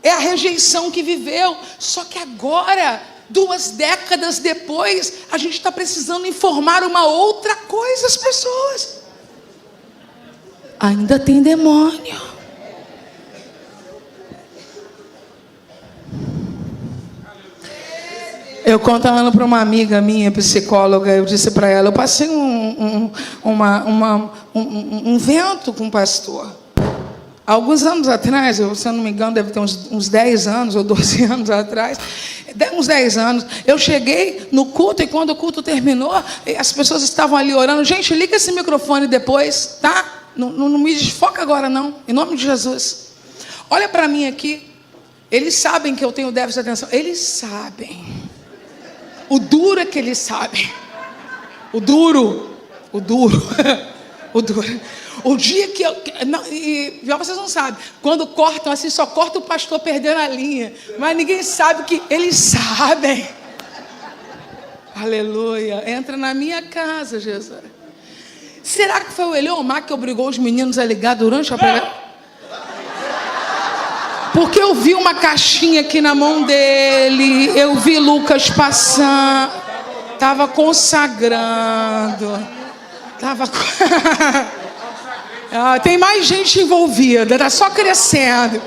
é a rejeição que viveu. Só que agora, 2 décadas depois, a gente está precisando informar uma outra coisa às pessoas. Ainda tem demônio. Eu contando para uma amiga minha, psicóloga, eu disse para ela, eu passei um vento com um pastor. Há alguns anos atrás, se eu não me engano, deve ter uns 10 anos ou 12 anos atrás, uns 10 anos, eu cheguei no culto e quando o culto terminou, as pessoas estavam ali orando. Gente, liga esse microfone depois, tá? Não me desfoca agora não, em nome de Jesus. Olha para mim aqui, eles sabem que eu tenho déficit de atenção, eles sabem. O duro é que eles sabem. O duro. O dia que eu... E vocês não sabem. Quando cortam assim, só corta o pastor perdendo a linha. Mas ninguém sabe que eles sabem. Aleluia. Entra na minha casa, Jesus. Será que foi o Eliomar que obrigou os meninos a ligar durante a pregação? Porque eu vi uma caixinha aqui na mão dele, eu vi Lucas passando, estava consagrando, tem mais gente envolvida, está só crescendo.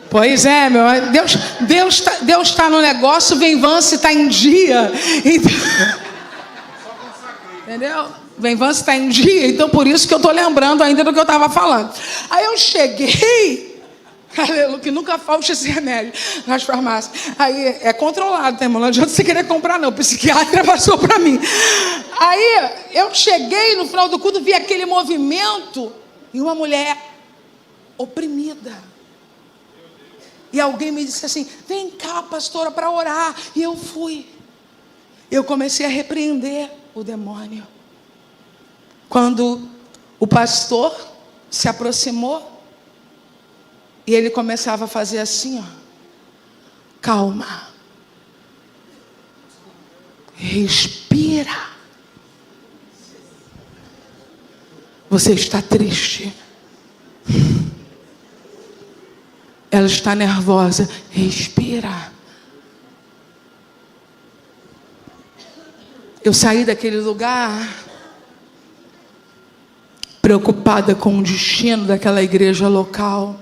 Pois é, meu, Deus está no negócio, vem Vance está em dia, então... entendeu? Vem Vance está em dia, então por isso que eu estou lembrando ainda do que eu estava falando. Aí eu cheguei, aleluia, que nunca falte esse remédio nas farmácias. Aí é controlado, tá, irmão? Não adianta você querer comprar, não. O psiquiatra passou para mim. Aí eu cheguei no final do culto, vi aquele movimento e uma mulher oprimida. E alguém me disse assim: vem cá, pastora, para orar. E eu fui. Eu comecei a repreender o demônio. Quando o pastor se aproximou e ele começava a fazer assim, ó, calma, respira, você está triste, ela está nervosa, respira. Eu saí daquele lugar preocupada com o destino daquela igreja local.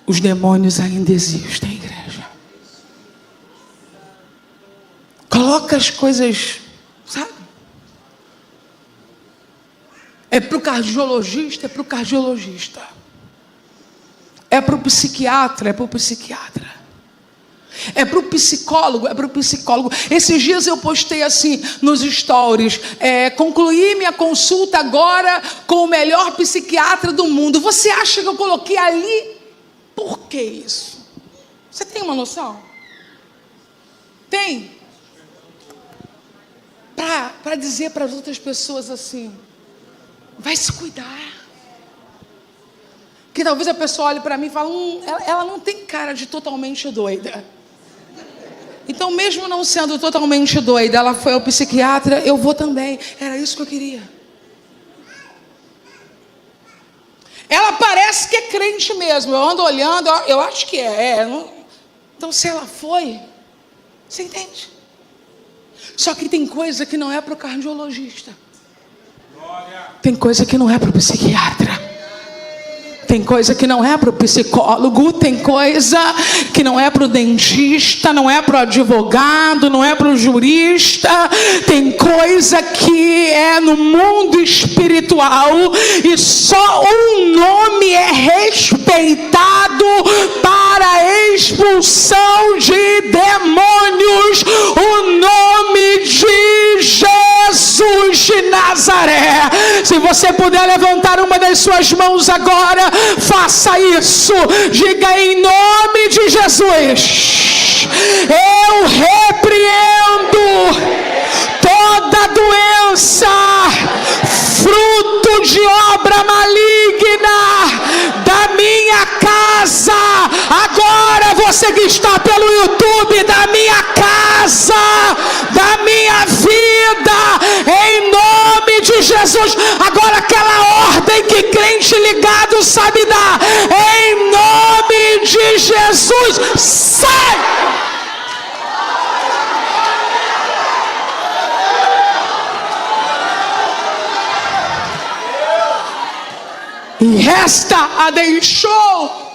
Os demônios ainda existem, igreja. Coloca as coisas, sabe? É para o cardiologista, é para o cardiologista. É para o psiquiatra, é para o psiquiatra. É para o psicólogo, é para o psicólogo. Esses dias eu postei assim nos stories: concluí minha consulta agora com o melhor psiquiatra do mundo. Você acha que eu coloquei ali? Por que isso? Você tem uma noção? Tem? Para dizer para as outras pessoas assim: vai se cuidar. Que talvez a pessoa olhe para mim e fale: ela não tem cara de totalmente doida. Então, mesmo não sendo totalmente doida, ela foi ao psiquiatra, eu vou também. Era isso que eu queria. Ela parece que é crente mesmo. Eu ando olhando, eu acho que é. Então, se ela foi, você entende? Só que tem coisa que não é para o cardiologista. Tem coisa que não é para o psiquiatra. Tem coisa que não é para o psicólogo. Tem coisa que não é para o dentista, não é para o advogado, não é para o jurista. Tem coisa que é no mundo espiritual e só um nome é respeitado para a expulsão de demônios: o nome de Jesus de Nazaré. Se você puder levantar uma das suas mãos agora, faça isso. Diga: em nome de Jesus, eu repreendo toda doença, fruto de obra maligna da minha casa. Agora você que está pelo YouTube, da minha casa, da minha vida, em nome de Jesus. Agora aquela ordem que crente ligado sabe dar, em nome de Jesus, sai! E esta a deixou.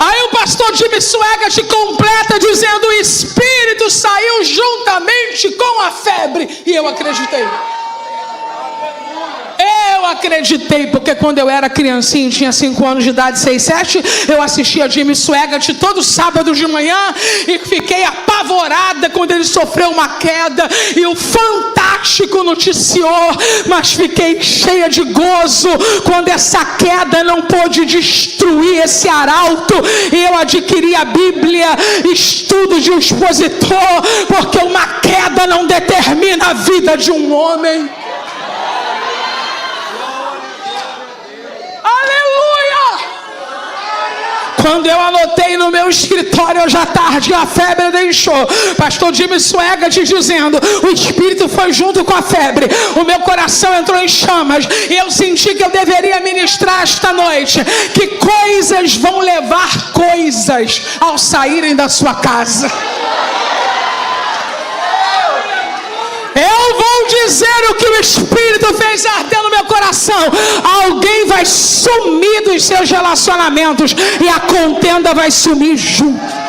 Aí o pastor Jimmy Swaggart completa dizendo: o espírito saiu juntamente com a febre. E eu acreditei. Eu acreditei, porque quando eu era criancinha, tinha 5 anos de idade, 6, 7, eu assistia Jimmy Swaggart todo sábado de manhã e fiquei apavorada quando ele sofreu uma queda e o Fantástico noticiou, mas fiquei cheia de gozo quando essa queda não pôde destruir esse arauto e eu adquiri a Bíblia, estudo de um expositor, porque uma queda não determina a vida de um homem. Quando eu anotei no meu escritório hoje à tarde, a febre deixou. Pastor Jimmy Swaggart dizendo: o espírito foi junto com a febre. O meu coração entrou em chamas e eu senti que eu deveria ministrar esta noite que coisas vão levar coisas ao saírem da sua casa. Eu vou dizer o que o Espírito fez arder no meu coração. Alguém vai sumir dos seus relacionamentos e a contenda vai sumir junto.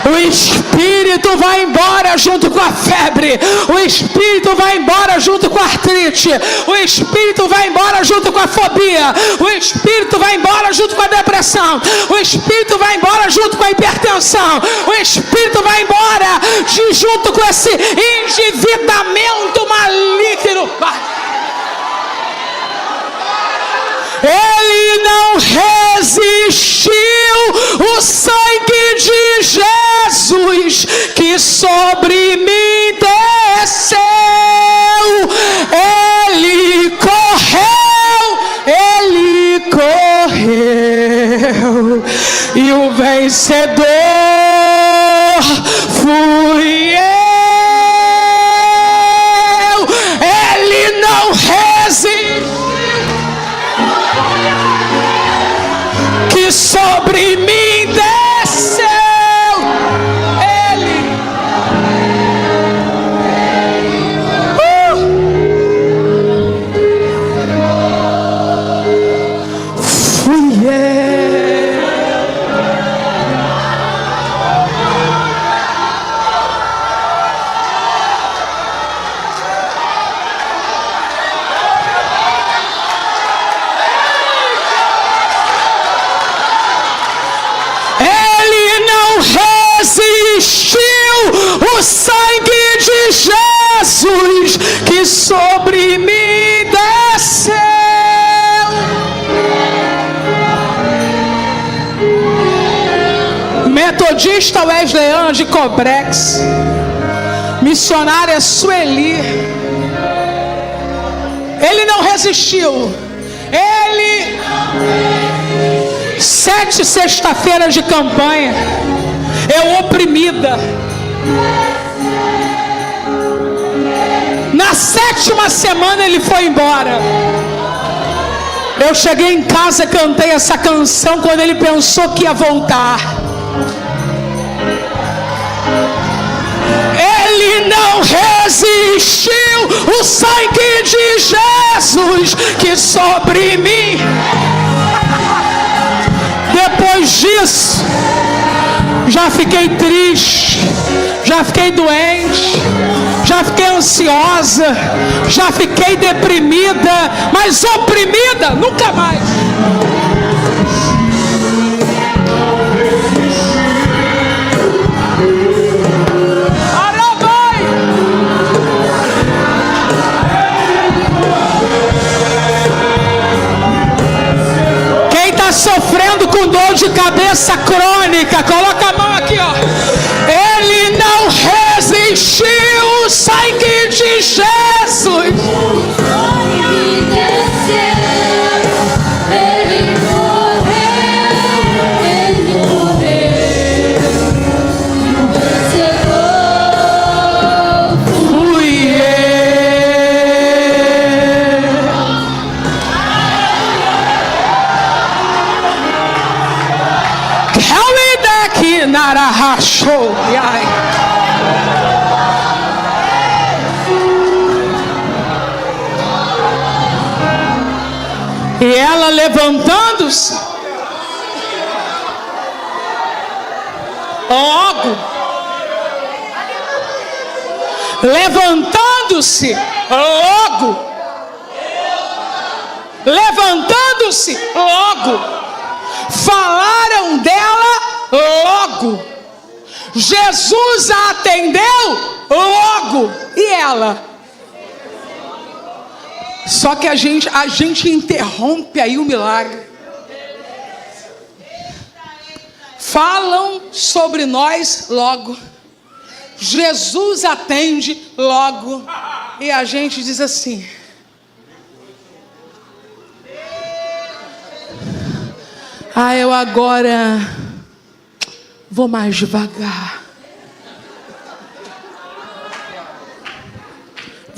O Espírito vai embora junto com a febre. O Espírito vai embora junto com a artrite. O Espírito vai embora junto com a fobia. O Espírito vai embora junto com a depressão. O Espírito vai embora junto com a hipertensão. O Espírito vai embora junto com esse endividamento maligno. Ele não resistiu. O sangue de Jesus que sobre mim desceu. Ele correu. E o vencedor fui eu. Ele não resistiu. Que sobre mim desceu. Ele fui eu. O sangue de Jesus que sobre mim desceu. Metodista Wesleyana de Cobrex, missionária Sueli, ele não resistiu. Ele 7 sexta-feiras de campanha, eu oprimida. Na 7ª semana ele foi embora. Eu cheguei em casa, cantei essa canção quando ele pensou que ia voltar. Ele não resistiu, o sangue de Jesus que sobre mim. Depois disso, já fiquei triste, já fiquei doente, já fiquei ansiosa, já fiquei deprimida, mas oprimida nunca mais. Quem está sofrendo com dor de cabeça crônica, coloca a mão aqui, ó. Ele não resistiu, o sangue de Jesus. E ela levantando-se, logo, levantando-se, logo, falaram dela logo. Jesus a atendeu logo. E ela? Só que a gente interrompe aí o milagre. Falam sobre nós logo. Jesus atende logo. E a gente diz assim: eu agora vou mais devagar.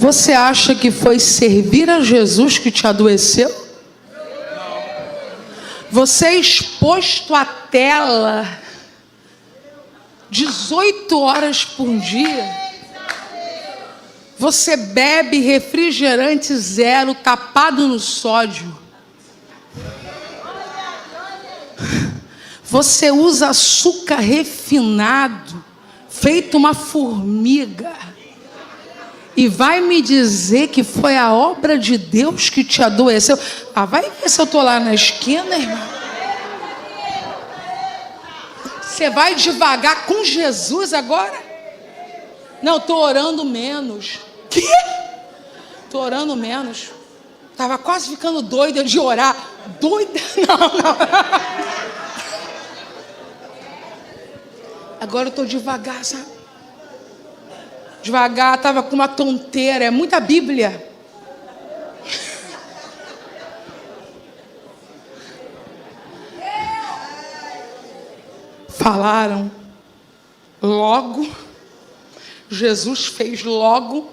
Você acha que foi servir a Jesus que te adoeceu? Você exposto à tela 18 horas por dia. Você bebe refrigerante zero, tapado no sódio. Você usa açúcar refinado, feito uma formiga. E vai me dizer que foi a obra de Deus que te adoeceu? Vai ver se eu estou lá na esquina, irmão. Você vai devagar com Jesus agora? Não, estou orando menos. Que? Estou orando menos. Estava quase ficando doida de orar. Doida? Não. Agora eu estou devagar, sabe? Devagar, estava com uma tonteira. É muita Bíblia. Falaram logo. Jesus fez logo.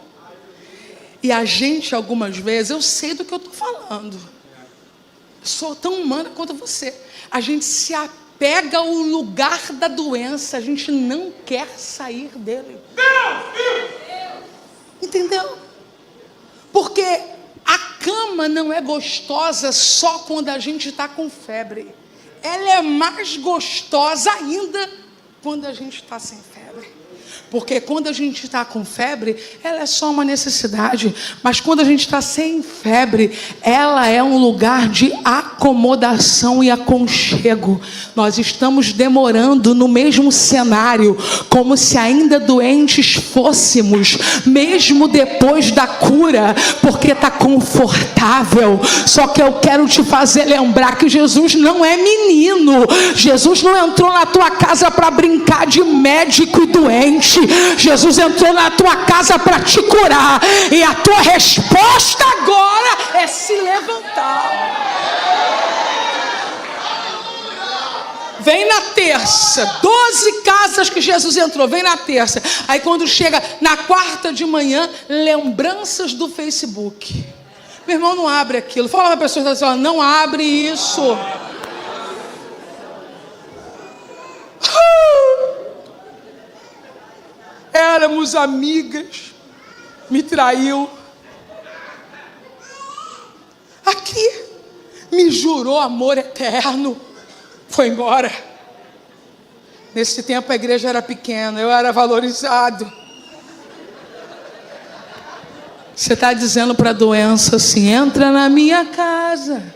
E a gente, algumas vezes, eu sei do que eu estou falando. Eu sou tão humana quanto você. A gente se apega ao lugar da doença. A gente não quer sair dele. Entendeu? Porque a cama não é gostosa só quando a gente está com febre. Ela é mais gostosa ainda quando a gente está sem febre. Porque quando a gente está com febre, ela é só uma necessidade. Mas quando a gente está sem febre, ela é um lugar de acomodação e aconchego. Nós estamos demorando no mesmo cenário, como se ainda doentes fôssemos, mesmo depois da cura, porque está confortável. Só que eu quero te fazer lembrar que Jesus não é menino. Jesus não entrou na tua casa para brincar de médico e doente. Jesus entrou na tua casa para te curar. E a tua resposta agora é se levantar. Vem na terça, 12 casas que Jesus entrou, vem na terça. Aí quando chega na quarta de manhã, lembranças do Facebook. Meu irmão, não abre aquilo. Fala para a pessoa assim, ó, não abre isso. Éramos amigas, me traiu. Aqui, me jurou amor eterno, foi embora. Nesse tempo a igreja era pequena, eu era valorizado. Você está dizendo para a doença assim, entra na minha casa.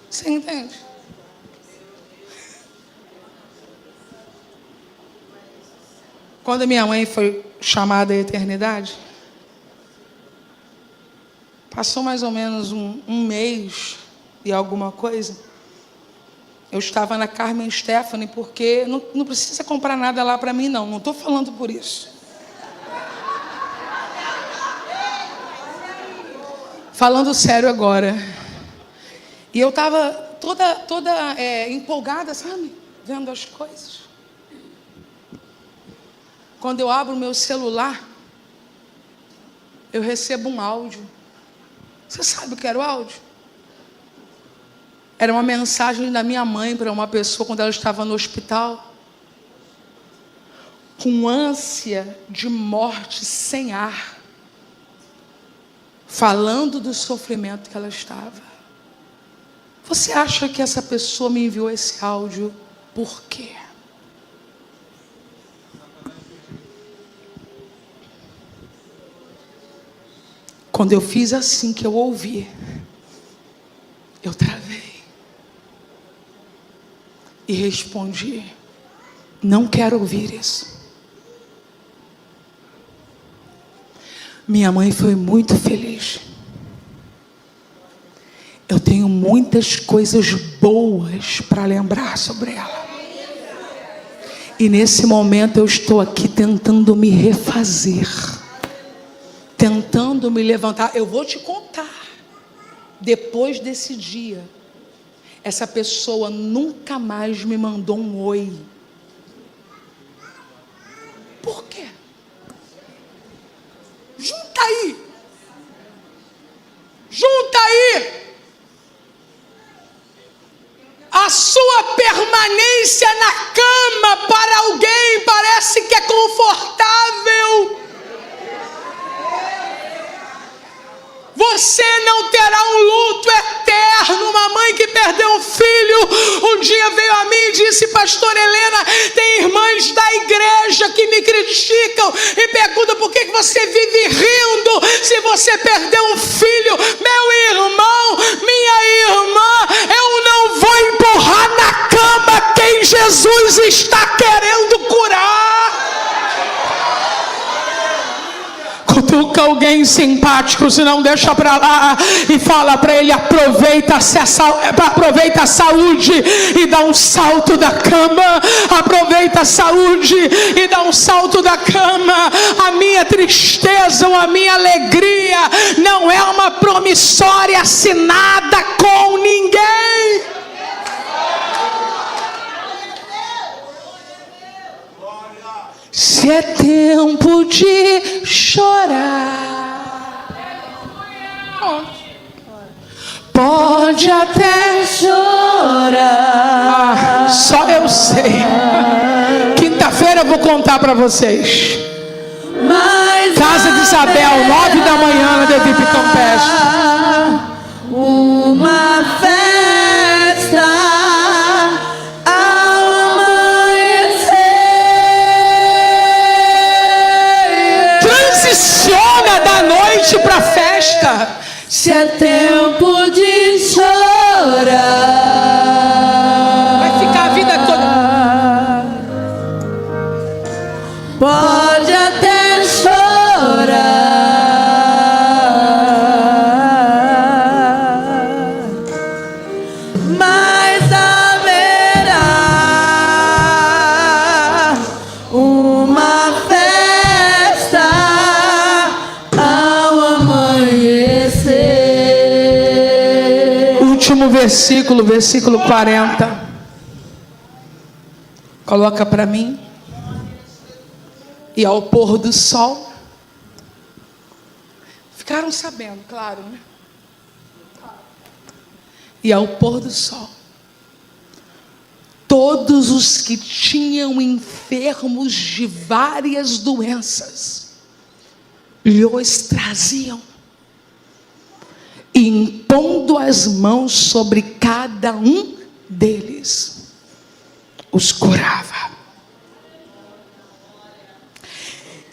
Você entende? Quando a minha mãe foi chamada à eternidade, passou mais ou menos um mês e alguma coisa. Eu estava na Carmen Stephanie, porque não precisa comprar nada lá para mim, não estou falando por isso. Falando sério agora. E eu estava toda empolgada, sabe? Vendo as coisas. Quando eu abro o meu celular, eu recebo um áudio. Você sabe o que era o áudio? Era uma mensagem da minha mãe para uma pessoa quando ela estava no hospital, com ânsia de morte sem ar, falando do sofrimento que ela estava. Você acha que essa pessoa me enviou esse áudio por quê? Quando eu fiz assim que eu ouvi, eu travei. E respondi, não quero ouvir isso. Minha mãe foi muito feliz. Eu tenho muitas coisas boas para lembrar sobre ela. E nesse momento eu estou aqui tentando me refazer. Tentando me levantar. Eu vou te contar. Depois desse dia, essa pessoa nunca mais me mandou um oi. Por quê? Junta aí. Junta aí. A sua permanência na cama para alguém parece que é confortável. Você não terá um luto eterno. Uma mãe que perdeu um filho, um dia veio a mim e disse, pastor Helena, tem irmãs da igreja que me criticam e perguntam por que você vive rindo se você perdeu um filho. Meu irmão, minha irmã, eu não vou empurrar na cama quem Jesus está querendo curar. Cutuca alguém simpático, se não deixa para lá e fala para ele, aproveita a saúde e dá um salto da cama. Aproveita a saúde e dá um salto da cama. A minha tristeza ou a minha alegria não é uma promissória assinada com ninguém. Se é tempo de chorar, pode até chorar. Só eu sei. Quinta-feira eu vou contar para vocês. Casa de Isabel, 9 da manhã, na Devipe Campestre. Uma festa. Da noite para festa. Se é tempo de chorar, vai ficar a vida toda. Pode até chorar, mas haverá uma festa ao amanhecer. último versículo, versículo 40. Coloca para mim. E ao pôr do sol. Ficaram sabendo, claro, né? E ao pôr do sol, todos os que tinham enfermos de várias doenças, lhes traziam, e impondo as mãos sobre cada um deles, os curava.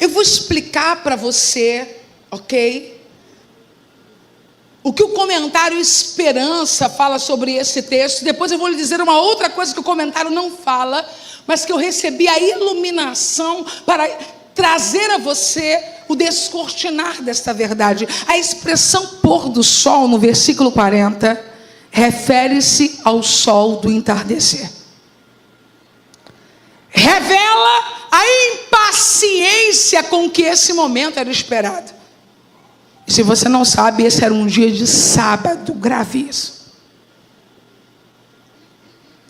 Eu vou explicar para você, ok? O que o comentário Esperança fala sobre esse texto. Depois eu vou lhe dizer uma outra coisa que o comentário não fala, mas que eu recebi a iluminação para trazer a você o descortinar desta verdade. A expressão pôr do sol, no versículo 40, refere-se ao sol do entardecer. Revela a impaciência com que esse momento era esperado. E se você não sabe, esse era um dia de sábado, grave isso.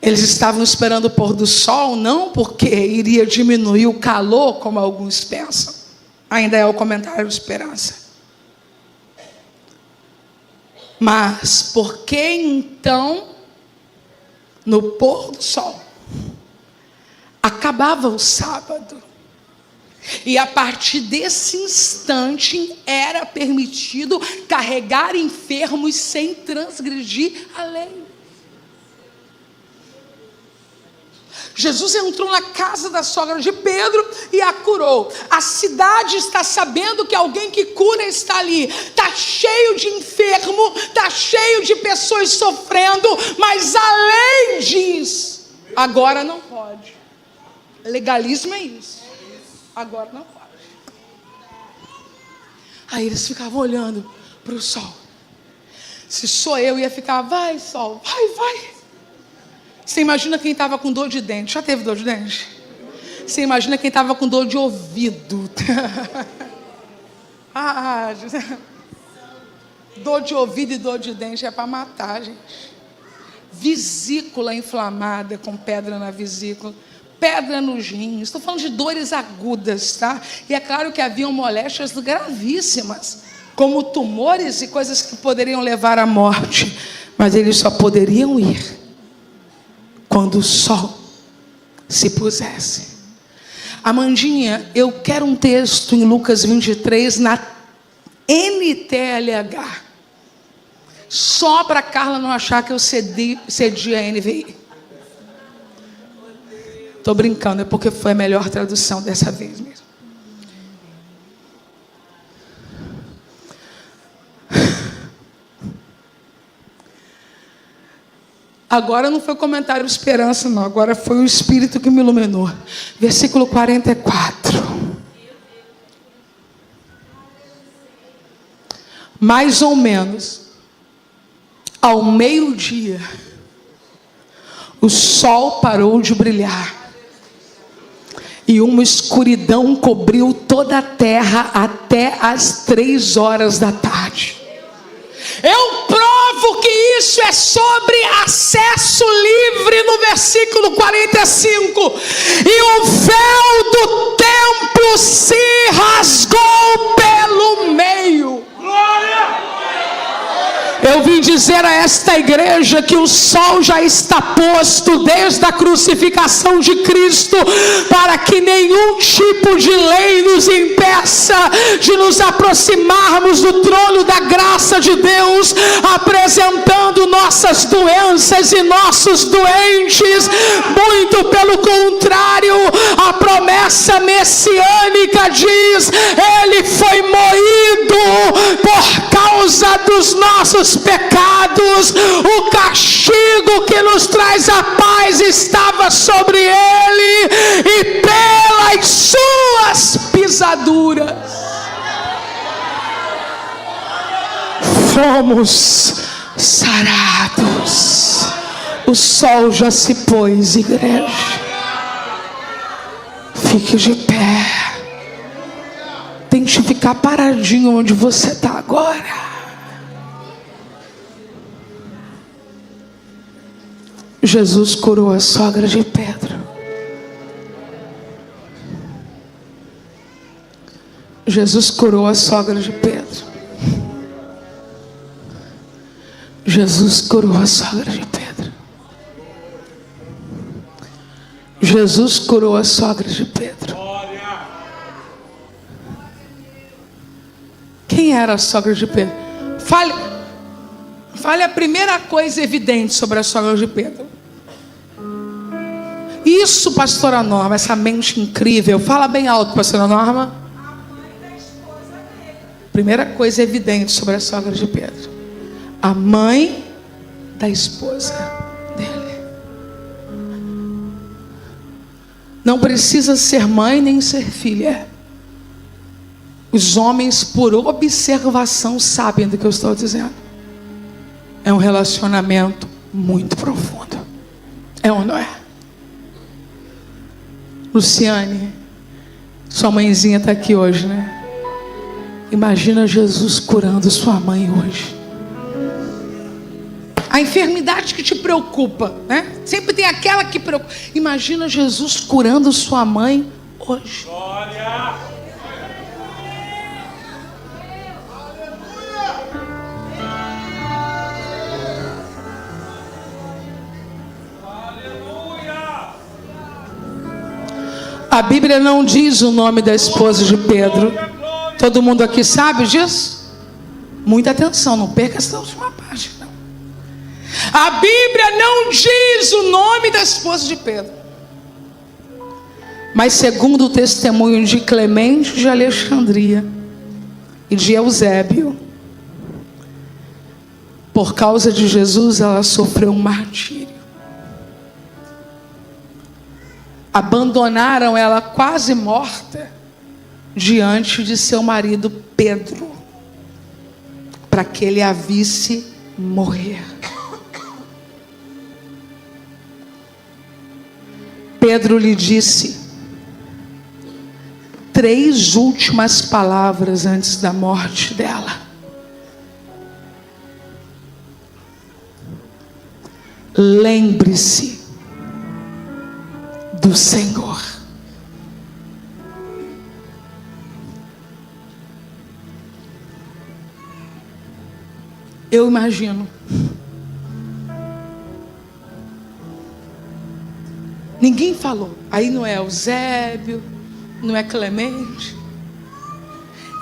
Eles estavam esperando o pôr do sol, não porque iria diminuir o calor, como alguns pensam. Ainda é o comentário de Esperança. Mas por que então, no pôr do sol, acabava o sábado? E a partir desse instante era permitido carregar enfermos sem transgredir a lei. Jesus entrou na casa da sogra de Pedro e a curou. A cidade está sabendo que alguém que cura está ali. Está cheio de enfermo, está cheio de pessoas sofrendo, mas a lei diz, agora não pode. Legalismo é isso. Agora não pode. Aí eles ficavam olhando para o sol. Se sou eu, ia ficar, vai sol, vai. Você imagina quem estava com dor de dente? Já teve dor de dente? Você imagina quem estava com dor de ouvido? Dor de ouvido e dor de dente é para matar, gente. Vesícula inflamada, com pedra na vesícula. Pedra nos rins, estou falando de dores agudas, tá? E é claro que haviam moléstias gravíssimas, como tumores e coisas que poderiam levar à morte, mas eles só poderiam ir quando o sol se pusesse. Amandinha, eu quero um texto em Lucas 23 na NTLH, só para Carla não achar que eu cedi a NVI. Estou brincando, é porque foi a melhor tradução dessa vez mesmo. Agora não foi o comentário Esperança, não. Agora foi o Espírito que me iluminou. Versículo 44. Mais ou menos, ao meio-dia, o sol parou de brilhar. E uma escuridão cobriu toda a terra até as 3 horas da tarde. Eu provo que isso é sobre acesso livre no versículo 45. E o véu do templo se rasgou pelo meio. Glória! Eu vim dizer a esta igreja que o sol já está posto desde a crucificação de Cristo, para que nenhum tipo de lei nos impeça de nos aproximarmos do trono da graça de Deus, apresentando nossas doenças e nossos doentes. Muito pelo contrário, a promessa messiânica diz: Ele foi moído por causa dos nossos pecados, o castigo que nos traz a paz estava sobre ele, e pelas suas pisaduras fomos sarados. O sol já se pôs, igreja. Fique de pé. Tente ficar paradinho onde você está agora. Jesus curou a sogra de Pedro. Jesus curou a sogra de Pedro. Jesus curou a sogra de Pedro. Jesus curou a sogra de Pedro. Quem era a sogra de Pedro? Fale a primeira coisa evidente sobre a sogra de Pedro. Isso, pastora Norma, essa mente incrível. Fala bem alto, pastora Norma. Primeira coisa evidente sobre a sogra de Pedro: a mãe da esposa dele. Não precisa ser mãe nem ser filha. Os homens, por observação, sabem do que eu estou dizendo. É um relacionamento muito profundo. É ou não é? Luciane, sua mãezinha está aqui hoje, né? Imagina Jesus curando sua mãe hoje. A enfermidade que te preocupa, né? Sempre tem aquela que preocupa. Imagina Jesus curando sua mãe hoje. Glória! A Bíblia não diz o nome da esposa de Pedro. Todo mundo aqui sabe disso? Muita atenção, não perca essa última parte, não. A Bíblia não diz o nome da esposa de Pedro. Mas segundo o testemunho de Clemente de Alexandria e de Eusébio, por causa de Jesus ela sofreu um martírio. Abandonaram ela quase morta diante de seu marido Pedro, para que ele a visse morrer. Pedro lhe disse 3 últimas palavras antes da morte dela. Lembre-se do Senhor. Eu imagino. Ninguém falou. Aí não é Eusébio, não é Clemente.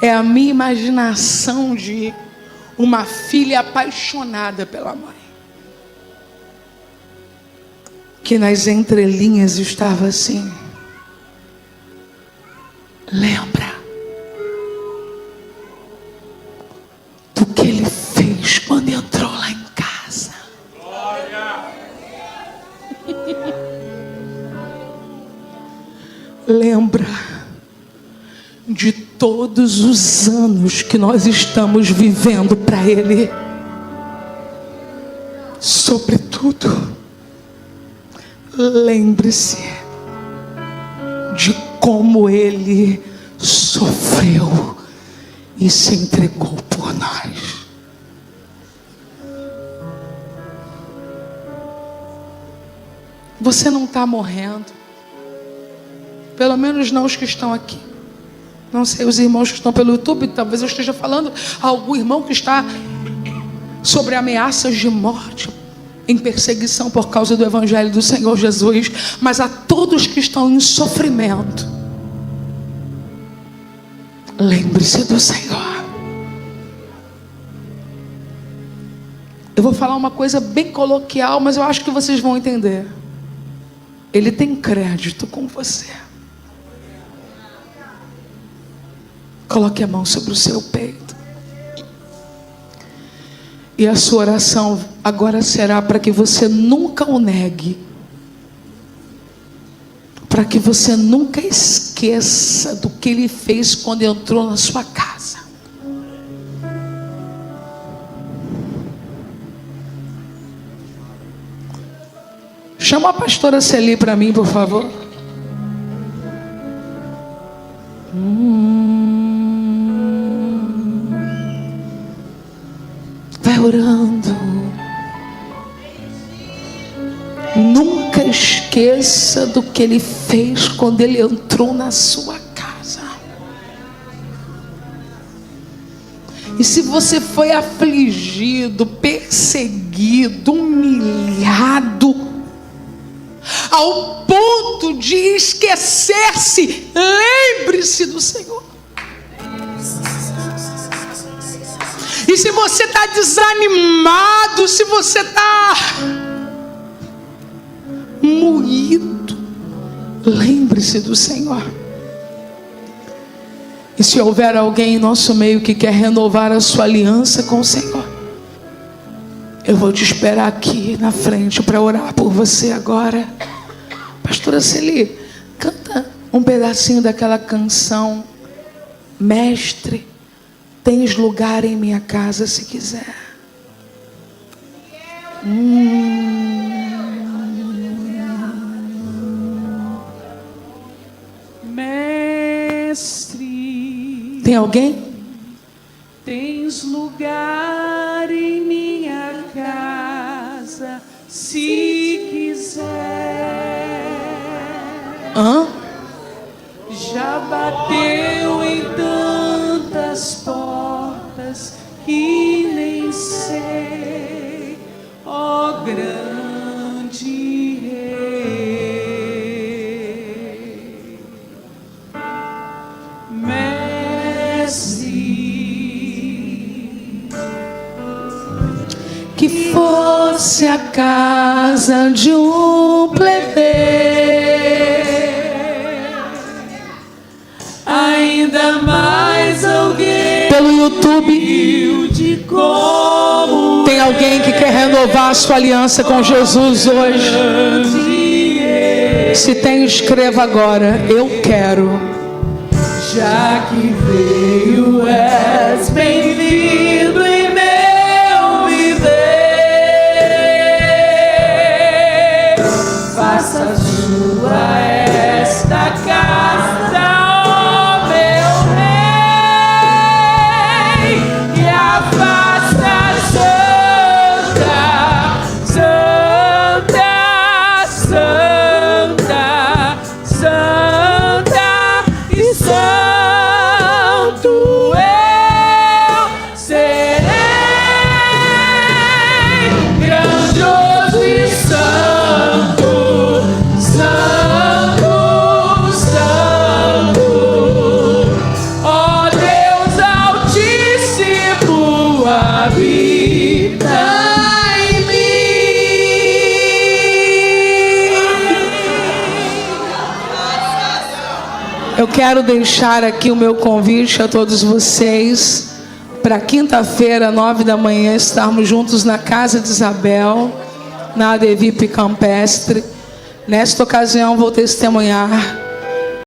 É a minha imaginação de uma filha apaixonada pela mãe, que nas entrelinhas estava assim: lembra do que ele fez quando entrou lá em casa. Glória. Lembra de todos os anos que nós estamos vivendo para ele. Sobretudo, lembre-se de como ele sofreu e se entregou por nós. Você não está morrendo. Pelo menos não os que estão aqui. Não sei, os irmãos que estão pelo YouTube, talvez eu esteja falando a algum irmão que está sobre ameaças de morte, em perseguição por causa do Evangelho do Senhor Jesus. Mas a todos que estão em sofrimento, lembre-se do Senhor. Eu vou falar uma coisa bem coloquial, mas eu acho que vocês vão entender. Ele tem crédito com você. Coloque a mão sobre o seu peito. E a sua oração agora será para que você nunca o negue. Para que você nunca esqueça do que ele fez quando entrou na sua casa. Chama a pastora Celi para mim, por favor. Vai orando. Nunca esqueça do que Ele fez quando Ele entrou na sua casa. E se você foi afligido, perseguido, humilhado, ao ponto de esquecer-se, lembre-se do Senhor. E se você está desanimado, se você está moído, lembre-se do Senhor. E se houver alguém em nosso meio que quer renovar a sua aliança com o Senhor, eu vou te esperar aqui na frente para orar por você agora. Pastora Celi, canta um pedacinho daquela canção, Mestre, tens lugar em minha casa se quiser. Mestre, Tem alguém? tens lugar em minha casa, se quiser. Já bateu em tantas portas que nem sei, ó grande Rei. Mestre, Que fosse a casa de um plebeu, ainda mais alguém pelo YouTube. de como Tem alguém que quer renovar a sua aliança com Jesus hoje? Se tem, escreva agora: eu quero. já que veio, és bem-vindo em meu viver. Faça sua esta casa, ó meu Rei, e a faça santa, santa, santa, santa e santo eu serei, grandioso e santo, santo, santo, ó Deus Altíssimo, habita em mim. Eu quero deixar aqui o meu convite a todos vocês para quinta-feira, 9 da manhã, estarmos juntos na casa de Isabel, na Adevip Campestre. Nesta ocasião vou testemunhar